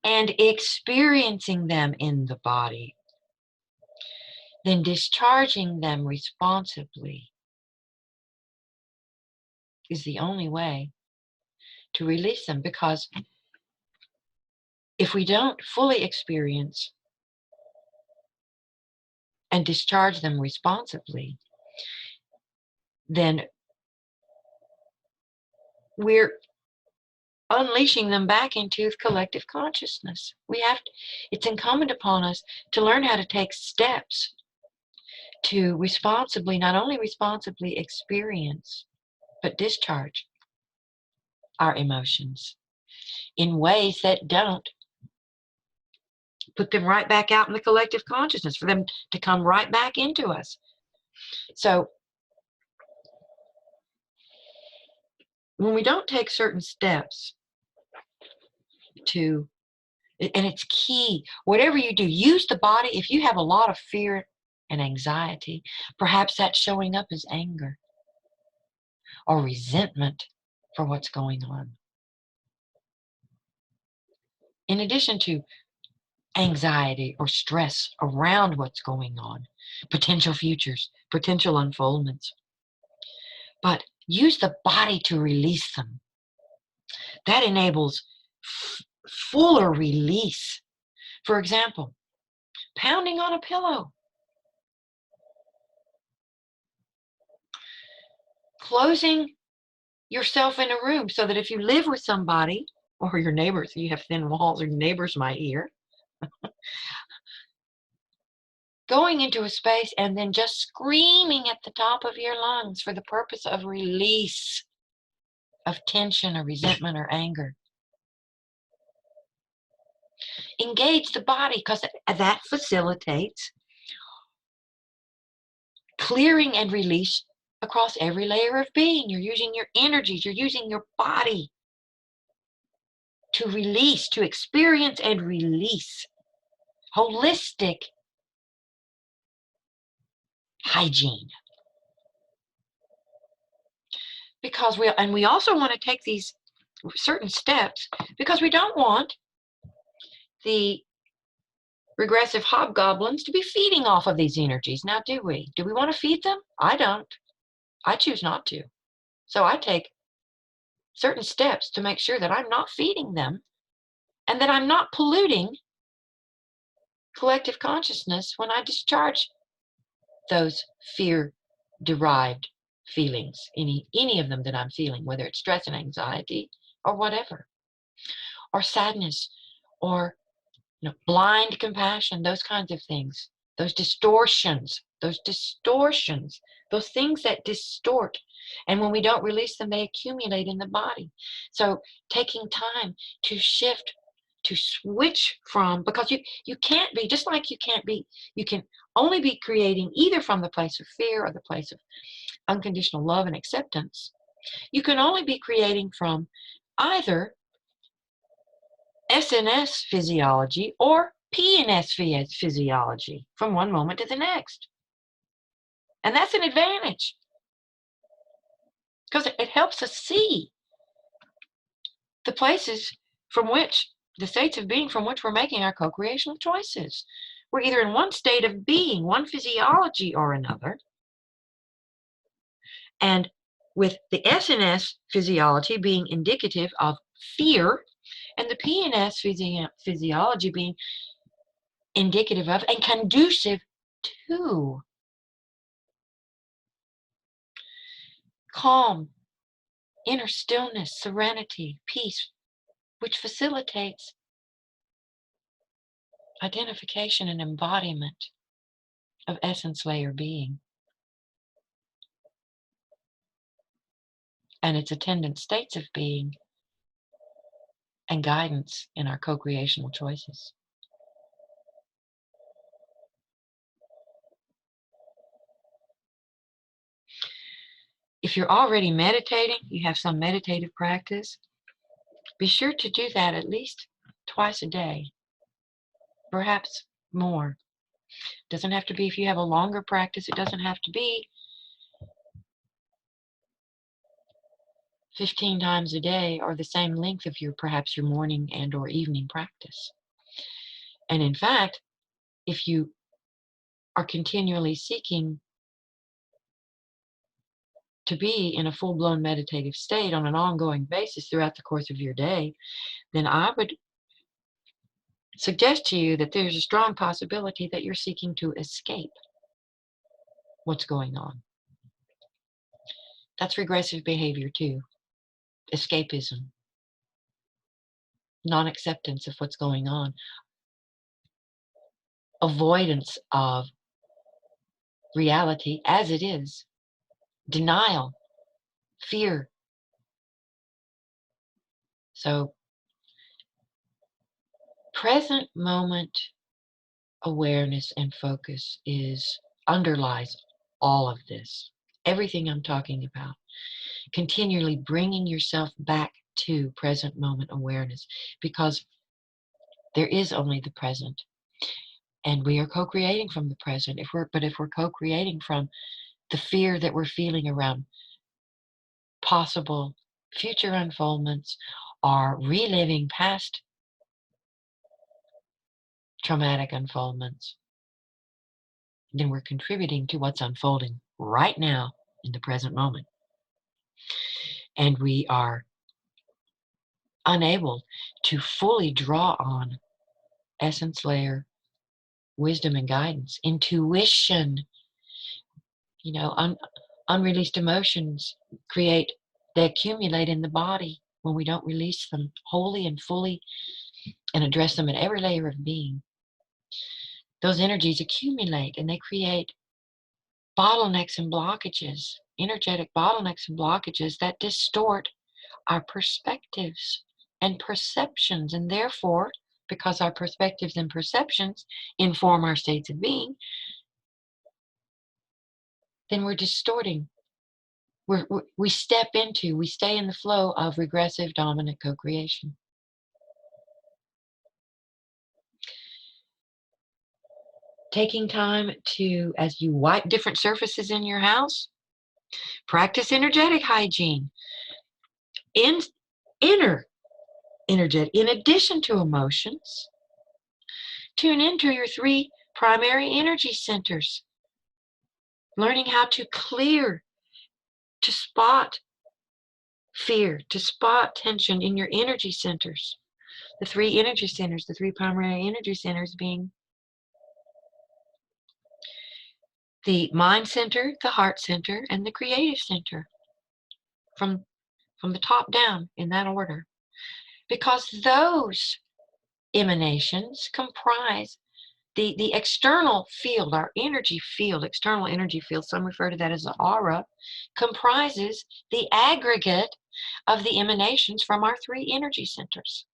A: and experiencing them in the body, then discharging them responsibly is the only way to release them. Because if we don't fully experience and discharge them responsibly, then we're unleashing them back into collective consciousness. It's incumbent upon us to learn how to take steps to not only responsibly experience, but discharge our emotions in ways that don't put them right back out in the collective consciousness, for them to come right back into us. So when we don't take certain steps and it's key, whatever you do, use the body. If you have a lot of fear and anxiety, perhaps that's showing up as anger or resentment for what's going on. In addition to anxiety or stress around what's going on, potential futures, potential unfoldments. But use the body to release them. That enables fuller release. For example, pounding on a pillow, closing yourself in a room so that if you live with somebody or your neighbors, you have thin walls or your neighbors might hear, going into a space and then just screaming at the top of your lungs for the purpose of release of tension or resentment or anger. Engage the body, because that facilitates clearing and release across every layer of being. You're using your energies, you're using your body to release, to experience and release. Holistic hygiene. Because we also want to take these certain steps because we don't want the regressive hobgoblins to be feeding off of these energies. Now, do we? Do we want to feed them? I don't. I choose not to. So I take certain steps to make sure that I'm not feeding them and that I'm not polluting collective consciousness when I discharge those fear-derived feelings, any of them that I'm feeling, whether it's stress and anxiety or whatever, or sadness, or blind compassion, those kinds of things, those distortions, those things that distort. And when we don't release them, they accumulate in the body. So taking time to shift, to switch from, because you can't be, just like you can only be creating either from the place of fear or the place of unconditional love and acceptance. You can only be creating from either SNS physiology or PNS physiology from one moment to the next. And that's an advantage because it helps us see the places from which, the states of being from which we're making our co-creational choices. We're either in one state of being, one physiology or another. And with the SNS physiology being indicative of fear and the PNS physiology being indicative of and conducive to calm, inner stillness, serenity, peace, which facilitates identification and embodiment of essence layer being and its attendant states of being and guidance in our co-creational choices. If you're already meditating, you have some meditative practice, be sure to do that at least twice a day, perhaps more. Doesn't have to be, if you have a longer practice, it doesn't have to be 15 times a day or the same length of perhaps your morning and or evening practice. And in fact, if you are continually seeking to be in a full-blown meditative state on an ongoing basis throughout the course of your day, then I would suggest to you that there's a strong possibility that you're seeking to escape what's going on. That's regressive behavior too. Escapism. Non-acceptance of what's going on. Avoidance of reality as it is. Denial. Fear. So, present moment awareness and focus underlies all of this. Everything I'm talking about. Continually bringing yourself back to present moment awareness, because there is only the present. And we are co-creating from the present. If we're co-creating from the fear that we're feeling around possible future unfoldments or reliving past traumatic unfoldments, then we're contributing to what's unfolding right now in the present moment. And we are unable to fully draw on essence layer wisdom and guidance, intuition. Unreleased emotions they accumulate in the body when we don't release them wholly and fully and address them at every layer of being. Those energies accumulate and they create bottlenecks and blockages, energetic bottlenecks and blockages that distort our perspectives and perceptions. And therefore, because our perspectives and perceptions inform our states of being, then we're distorting we step into, we stay in the flow of regressive dominant co-creation. Taking time to, as you wipe different surfaces in your house, practice energetic hygiene. Inner energetic, in addition to emotions, tune into your 3 primary energy centers. Learning how to clear, to spot fear, to spot tension in your energy centers. The 3 energy centers, the 3 primary energy centers being the mind center, the heart center, and the creative center, from the top down in that order. Because those emanations comprise the external field, our energy field, external energy field, some refer to that as the aura, comprises the aggregate of the emanations from our 3 energy centers.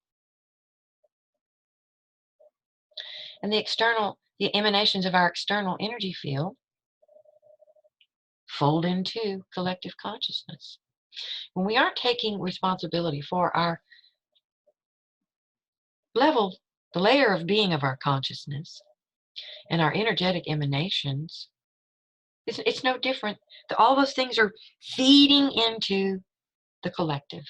A: And the emanations of our external energy field fold into collective consciousness. When we aren't taking responsibility for our level, the layer of being of our consciousness and our energetic emanations, it's no different. All those things are feeding into the collective.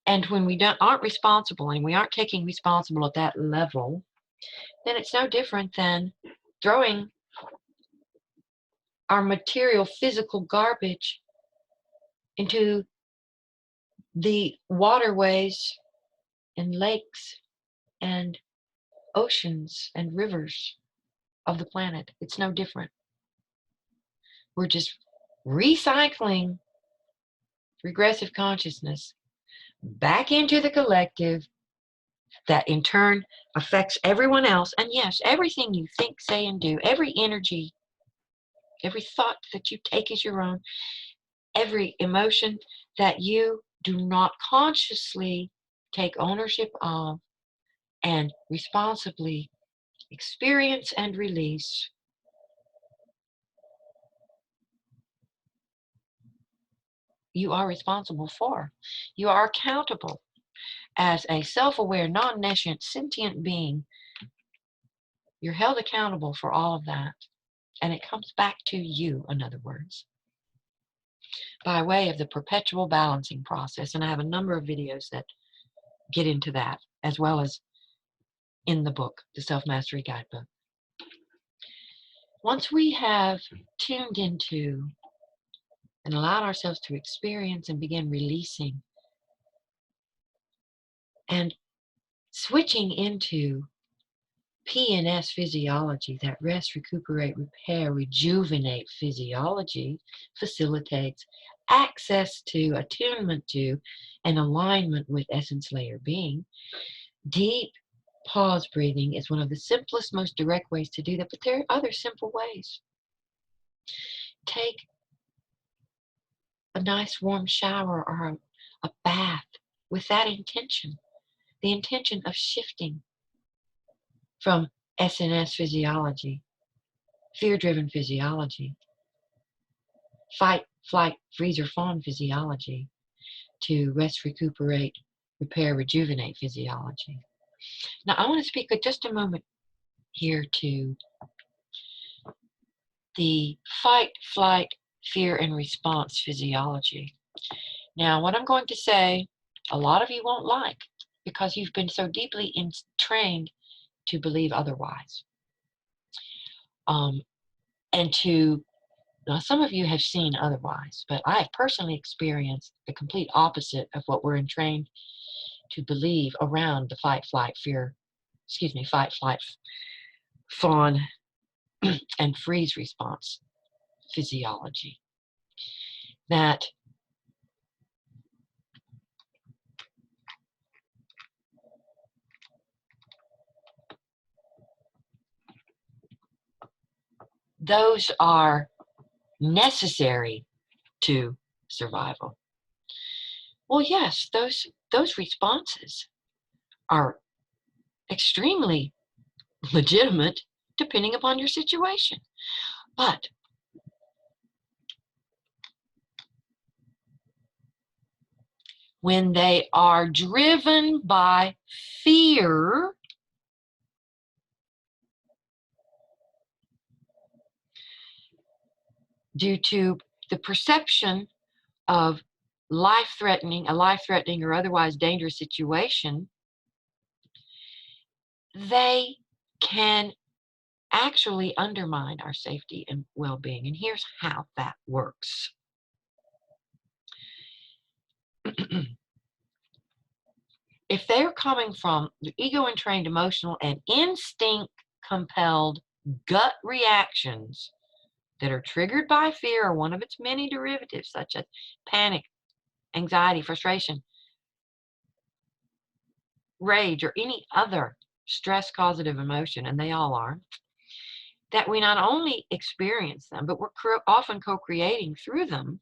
A: And when we aren't responsible, and we aren't taking responsible at that level, then it's no different than throwing our material, physical garbage into the waterways and lakes and oceans and rivers of the planet. It's no different. We're just recycling regressive consciousness back into the collective, that in turn affects everyone else. And yes, everything you think, say, and do, every energy, every thought that you take as your own, every emotion that you do not consciously take ownership of and responsibly experience and release, you are responsible for. You are accountable. As a self-aware, non-nescient, sentient being, you're held accountable for all of that. And it comes back to you, in other words, by way of the perpetual balancing process. And I have a number of videos that get into that, as well as in the book, the Self-Mastery Guidebook. Once we have tuned into and allowed ourselves to experience and begin releasing and switching into PNS physiology, that rest, recuperate, repair, rejuvenate physiology, facilitates access to, attunement to, and alignment with essence layer being. Deep pause breathing is one of the simplest, most direct ways to do that, but there are other simple ways. Take a nice warm shower or a bath with that intention, the intention of shifting from SNS physiology, fear-driven physiology, fight, flight, freeze, or fawn physiology, to rest, recuperate, repair, rejuvenate physiology. Now, I want to speak for just a moment here to the fight, flight, fear, and response physiology. Now, what I'm going to say, a lot of you won't like, because you've been so deeply trained to believe otherwise. And to, now some of you have seen otherwise, but I have personally experienced the complete opposite of what we're trained to believe around the fight, flight, fawn, and freeze response physiology. That those are necessary to survival. Well, yes, those responses are extremely legitimate depending upon your situation. But when they are driven by fear, due to the perception of a life-threatening or otherwise dangerous situation, they can actually undermine our safety and well-being. And here's how that works. If they're coming from the ego-entrained, emotional, and instinct-compelled gut reactions that are triggered by fear or one of its many derivatives, such as panic, anxiety, frustration, rage, or any other stress-causative emotion, and they all are, that we not only experience them, but we're often co-creating through them.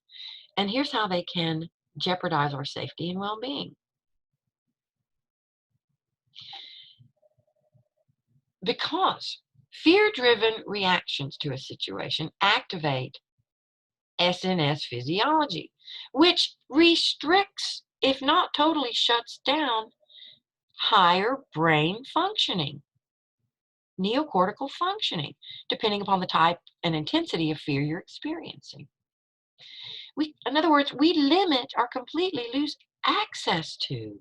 A: And here's how they can jeopardize our safety and well-being. Because fear-driven reactions to a situation activate SNS physiology, which restricts, if not totally shuts down, higher brain functioning, neocortical functioning, depending upon the type and intensity of fear you're experiencing. In other words, we limit or completely lose access to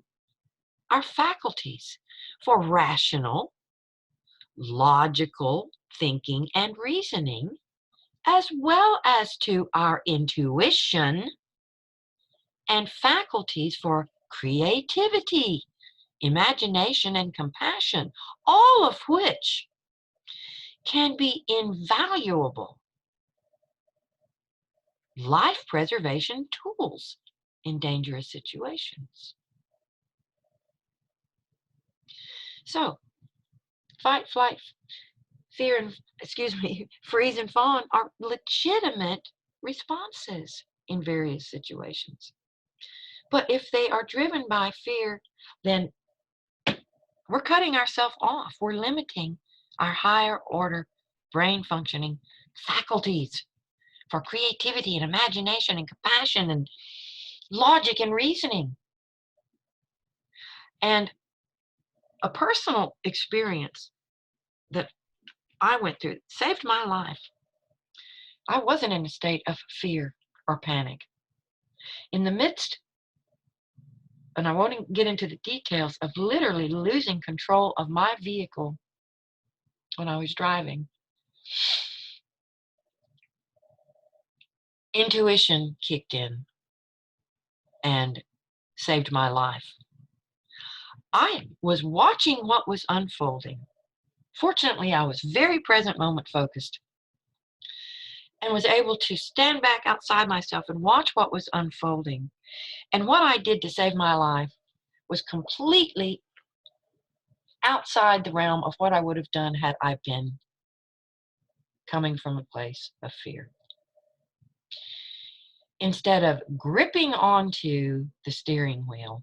A: our faculties for rational, logical thinking and reasoning, as well as to our intuition and faculties for creativity, imagination, and compassion, all of which can be invaluable life preservation tools in dangerous situations. So, fight, flight, fear, and freeze and fawn are legitimate responses in various situations. But if they are driven by fear, then we're cutting ourselves off. We're limiting our higher order brain functioning faculties for creativity and imagination and compassion and logic and reasoning. And a personal experience that I went through saved my life. I wasn't in a state of fear or panic. In the midst, and I won't get into the details, of literally losing control of my vehicle when I was driving, intuition kicked in and saved my life. I was watching what was unfolding. Fortunately, I was very present moment focused and was able to stand back outside myself and watch what was unfolding. And what I did to save my life was completely outside the realm of what I would have done had I been coming from a place of fear. Instead of gripping onto the steering wheel,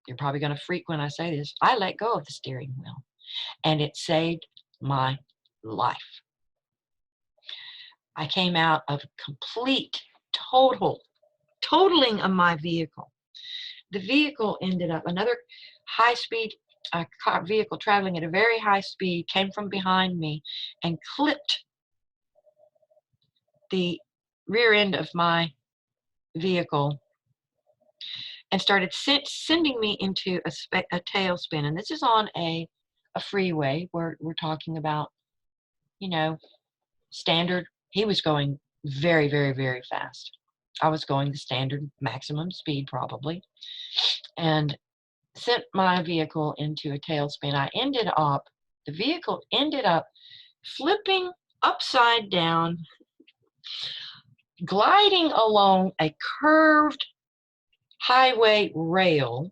A: you're probably going to freak when I say this, I let go of the steering wheel, and it saved my life. I came out of complete, totaling of my vehicle. The vehicle ended up, another high-speed vehicle traveling at a very high speed came from behind me and clipped the rear end of my vehicle and started sending me into a tailspin. And this is on a freeway where we're talking about, standard. He was going very, very, very fast. I was going the standard maximum speed probably, and sent my vehicle into a tailspin. The vehicle ended up flipping upside down, gliding along a curved highway rail,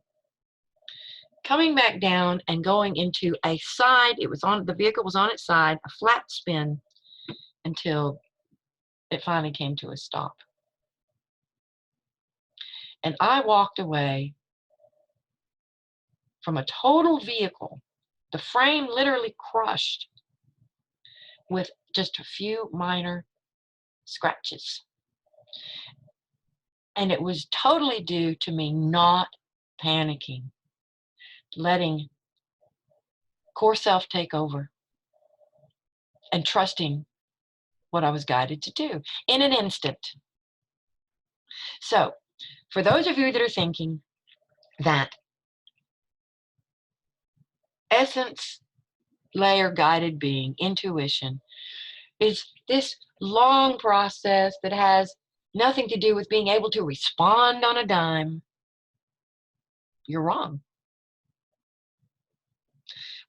A: coming back down and going into a side. The vehicle was on its side, a flat spin, until it finally came to a stop. And I walked away from a total vehicle The frame literally crushed with just a few minor scratches. And it was totally due to me not panicking, letting core self take over, and trusting what I was guided to do in an instant. So, for those of you that are thinking that essence layer guided being, intuition, is this long process that has nothing to do with being able to respond on a dime, you're wrong.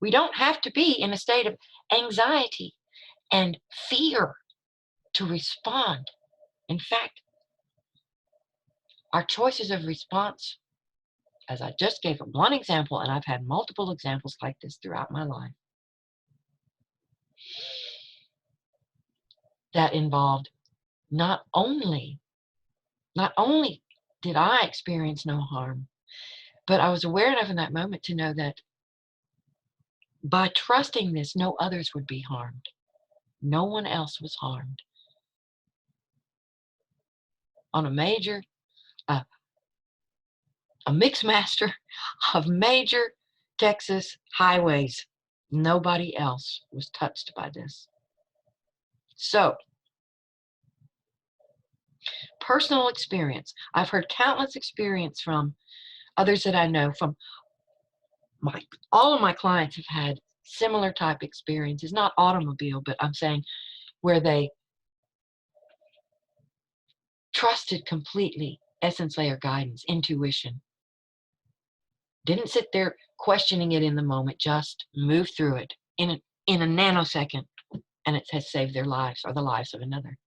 A: We don't have to be in a state of anxiety and fear to respond. In fact, our choices of response, as I just gave one example, and I've had multiple examples like this throughout my life, that involved not only did I experience no harm, but I was aware enough in that moment to know that by trusting this, no others would be harmed. No one else was harmed. On a major, a mix master of major Texas highways, nobody else was touched by this. So, personal experience. I've heard countless experience from others that I know. From all of my clients have had similar type experiences, not automobile, but I'm saying where they trusted completely essence layer guidance, intuition. Didn't sit there questioning it in the moment, just moved through it in a nanosecond, and it has saved their lives or the lives of another.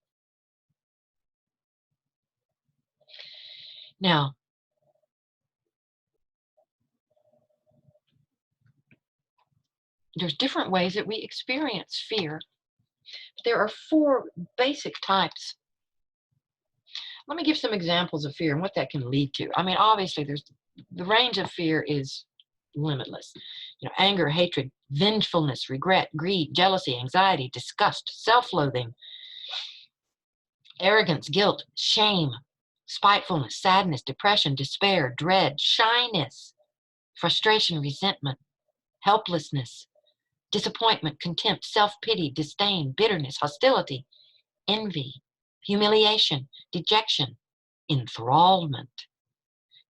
A: Now, there's different ways that we experience fear. There are 4 basic types. Let me give some examples of fear and what that can lead to. I mean, obviously, the range of fear is limitless. You know, anger, hatred, vengefulness, regret, greed, jealousy, anxiety, disgust, self-loathing, arrogance, guilt, shame, spitefulness, sadness, depression, despair, dread, shyness, frustration, resentment, helplessness, disappointment, contempt, self-pity, disdain, bitterness, hostility, envy, humiliation, dejection, enthrallment,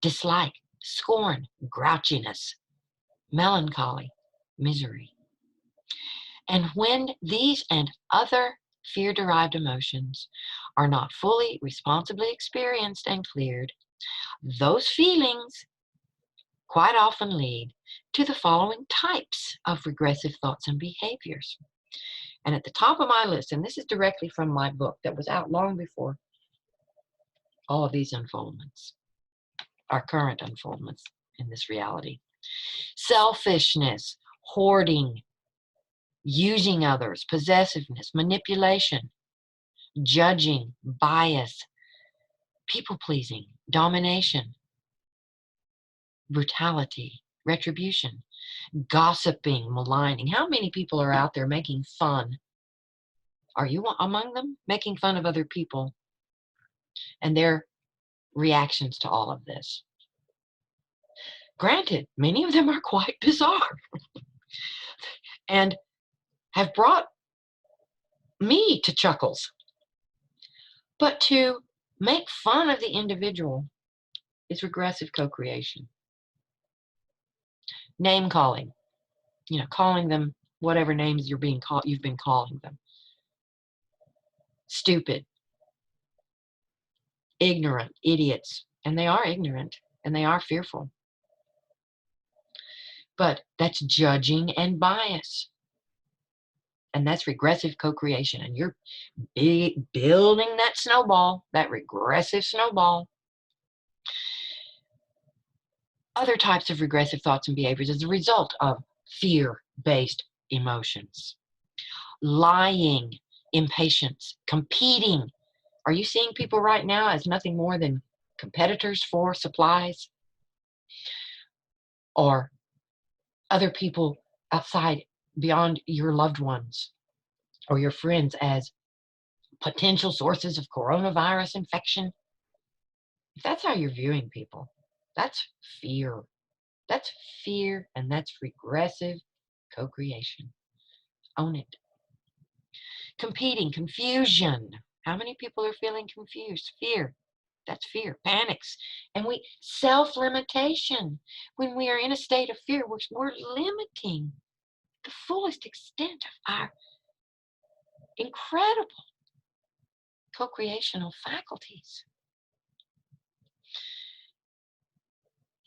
A: dislike, scorn, grouchiness, melancholy, misery. And when these and other fear-derived emotions are not fully, responsibly experienced and cleared, those feelings quite often lead to the following types of regressive thoughts and behaviors. And at the top of my list, and this is directly from my book that was out long before all of these unfoldments, our current unfoldments in this reality: selfishness, hoarding, using others, possessiveness, manipulation, judging, bias, people-pleasing, domination, brutality, retribution, gossiping, maligning. How many people are out there making fun? Are you among them? Making fun of other people and their reactions to all of this. Granted, many of them are quite bizarre and have brought me to chuckles. But to make fun of the individual is regressive co-creation. Name calling, you know, calling them whatever names you've been calling them. Stupid, ignorant, idiots, and they are ignorant and they are fearful. But that's judging and bias. And that's regressive co-creation. And you're building that snowball, that regressive snowball. Other types of regressive thoughts and behaviors as a result of fear-based emotions. Lying, impatience, competing. Are you seeing people right now as nothing more than competitors for supplies? Or other people outside, beyond your loved ones or your friends as potential sources of coronavirus infection, if that's how you're viewing people, that's fear. That's fear, and that's regressive co-creation. Own it. Competing, confusion. How many people are feeling confused? Fear. That's fear. Panics. And self-limitation. When we are in a state of fear, we're limiting the fullest extent of our incredible co-creational faculties.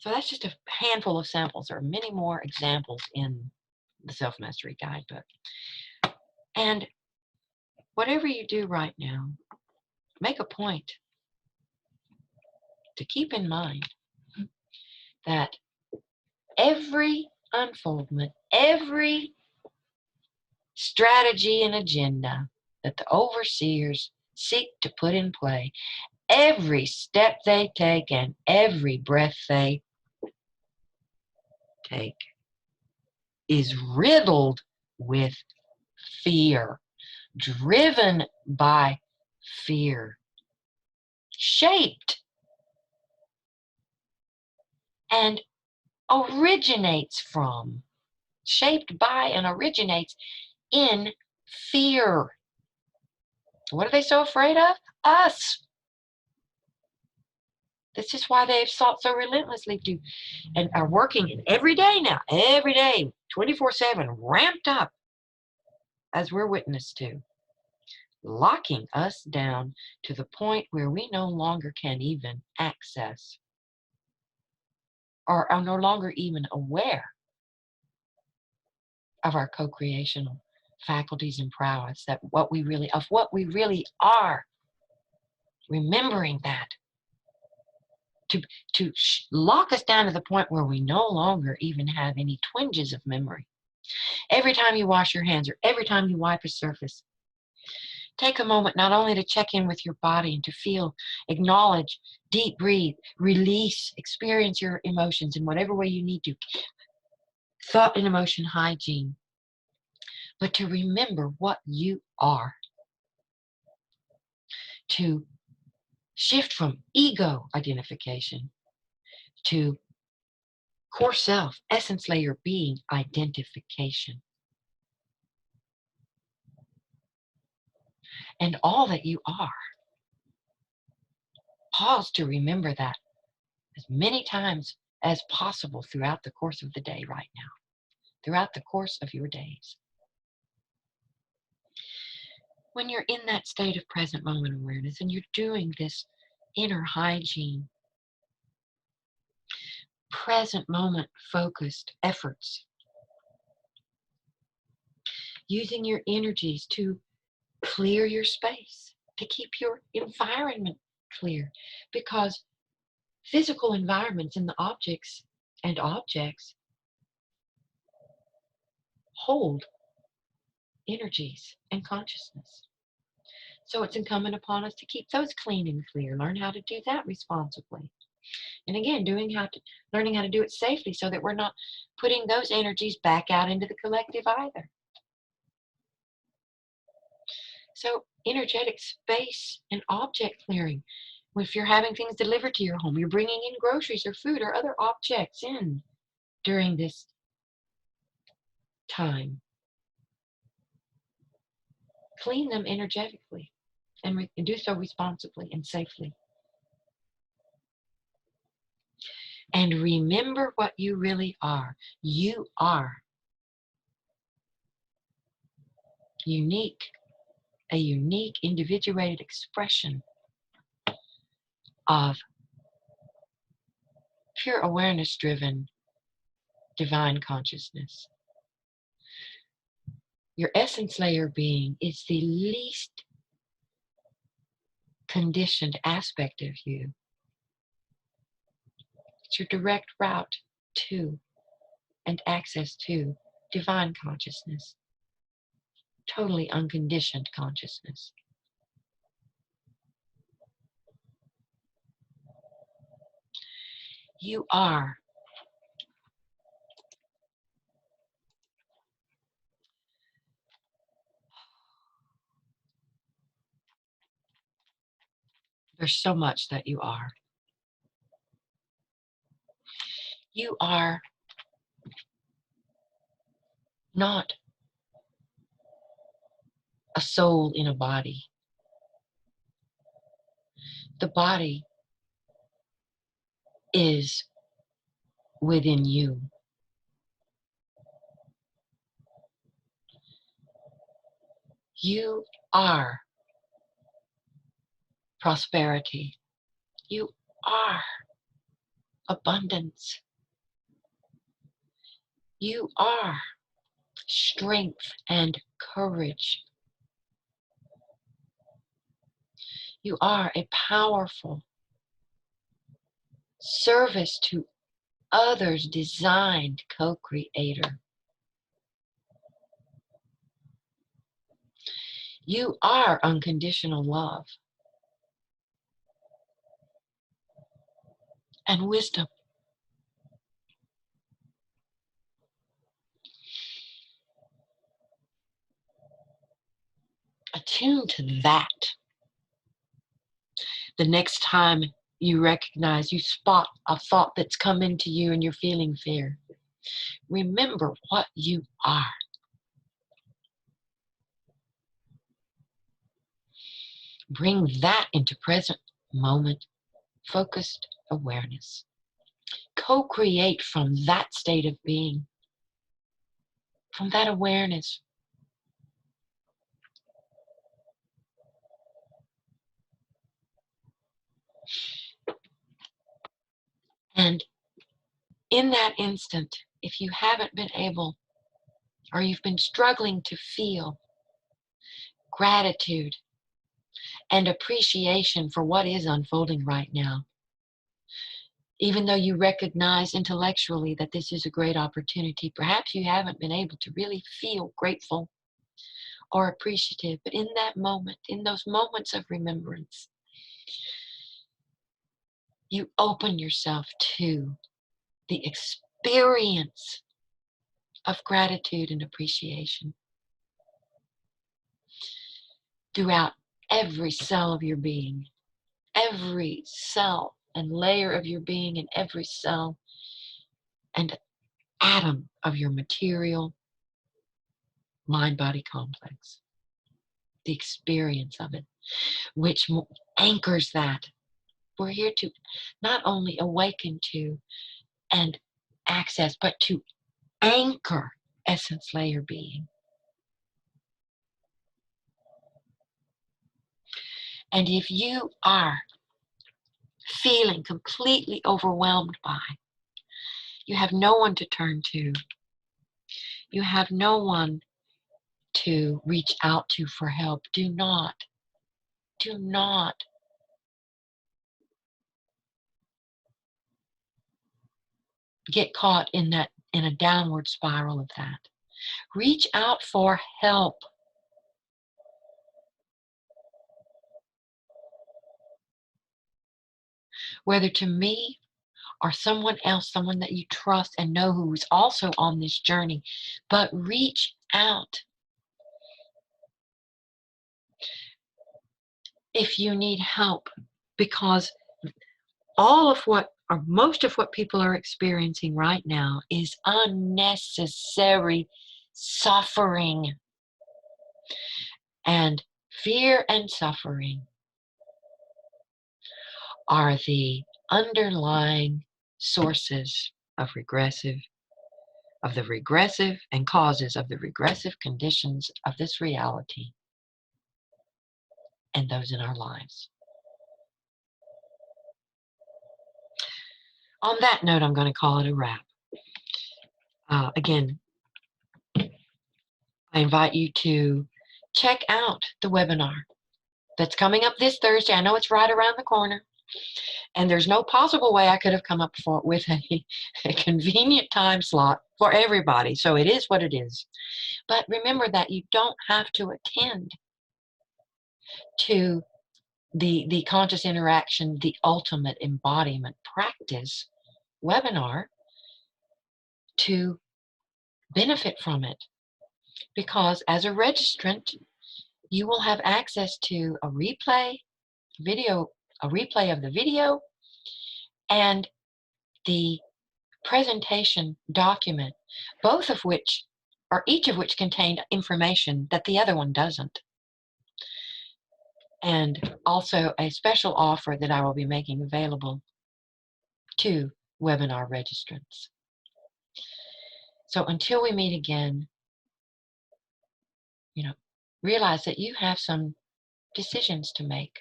A: So that's just a handful of samples. There are many more examples in the Self-Mastery Guidebook. And whatever you do right now, make a point to keep in mind that every unfoldment, every strategy and agenda that the overseers seek to put in play, every step they take and every breath they take is riddled with fear, driven by fear, shaped and originates from, shaped by and originates in fear. What are they so afraid of? Us. This is why they've sought so relentlessly to, and are working in every day now, every day, 24/7, ramped up, as we're witness to, locking us down to the point where we no longer can even access or are no longer even aware of our co-creational faculties and prowess, of what we really are. Remembering that to lock us down to the point where we no longer even have any twinges of memory. Every time you wash your hands or every time you wipe a surface, take a moment not only to check in with your body and to feel, acknowledge, deep breathe, release, experience your emotions in whatever way you need to. Thought and emotion hygiene. But to remember what you are. To shift from ego identification to core self, essence layer being identification. And all that you are. Pause to remember that as many times as possible throughout the course of the day right now, throughout the course of your days. When you're in that state of present moment awareness and you're doing this inner hygiene, present moment focused efforts, using your energies to clear your space, to keep your environment clear, because physical environments and the objects hold energies and consciousness. So it's incumbent upon us to keep those clean and clear, learn how to do that responsibly. And again, learning how to do it safely so that we're not putting those energies back out into the collective either. So energetic space and object clearing. If you're having things delivered to your home, you're bringing in groceries or food or other objects in during this time. Clean them energetically and do so responsibly and safely. And remember what you really are. You are unique, a unique, individuated expression of pure awareness-driven divine consciousness. Your essence layer being is the least conditioned aspect of you. It's your direct route to and access to divine consciousness, totally unconditioned consciousness. You are There's so much that you are. You are not a soul in a body. The body is within you. You are prosperity. You are abundance. You are strength and courage. You are a powerful service to others designed co-creator. You are unconditional love and wisdom. Attune to that. The next time you recognize, you spot a thought that's come into you and you're feeling fear, remember what you are. Bring that into present moment focused awareness. Co-create from that state of being, from that awareness. And in that instant, if you haven't been able, or you've been struggling to feel gratitude and appreciation for what is unfolding right now, even though you recognize intellectually that this is a great opportunity, perhaps you haven't been able to really feel grateful or appreciative. But in that moment, in those moments of remembrance, you open yourself to the experience of gratitude and appreciation throughout every cell of your being, every cell and layer of your being, and every cell and atom of your material mind-body complex. The experience of it, which anchors that. We're here to not only awaken to and access, but to anchor essence layer being. And if you are feeling completely overwhelmed by, you have no one to turn to, you have no one to reach out to for help, do not get caught in a downward spiral of that. Reach out for help. Whether to me or someone else, someone that you trust and know who is also on this journey, but reach out. If you need help, because all of what, or most of what people are experiencing right now is unnecessary suffering. And fear and suffering are the underlying sources of the regressive and causes of the regressive conditions of this reality and those in our lives. On that note, I'm going to call it a wrap. Again, I invite you to check out the webinar that's coming up this Thursday. I know it's right around the corner, and there's no possible way I could have come up with a convenient time slot for everybody, so it is what it is. But remember that you don't have to attend to the conscious interaction, the ultimate embodiment practice webinar to benefit from it. Because as a registrant, you will have access to a replay, video a replay of the video and the presentation document, both of which, or each of which, contain information that the other one doesn't. And also a special offer that I will be making available to webinar registrants. So until we meet again, realize that you have some decisions to make.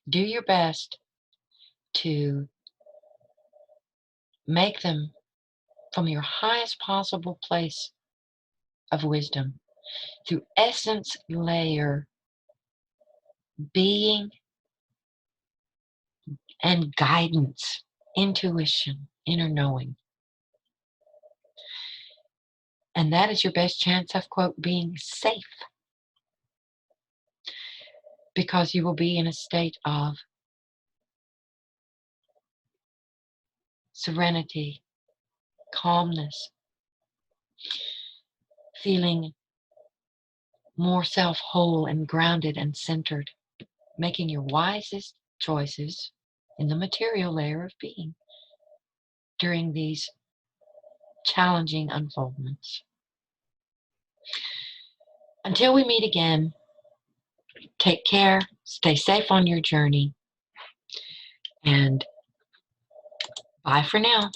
A: Do your best to make them from your highest possible place of wisdom, through essence layer being and guidance, intuition, inner knowing. And that is your best chance of, quote, being safe, because you will be in a state of serenity, calmness, feeling more self-whole and grounded and centered, making your wisest choices in the material layer of being during these challenging unfoldments. Until we meet again, take care, stay safe on your journey, and bye for now.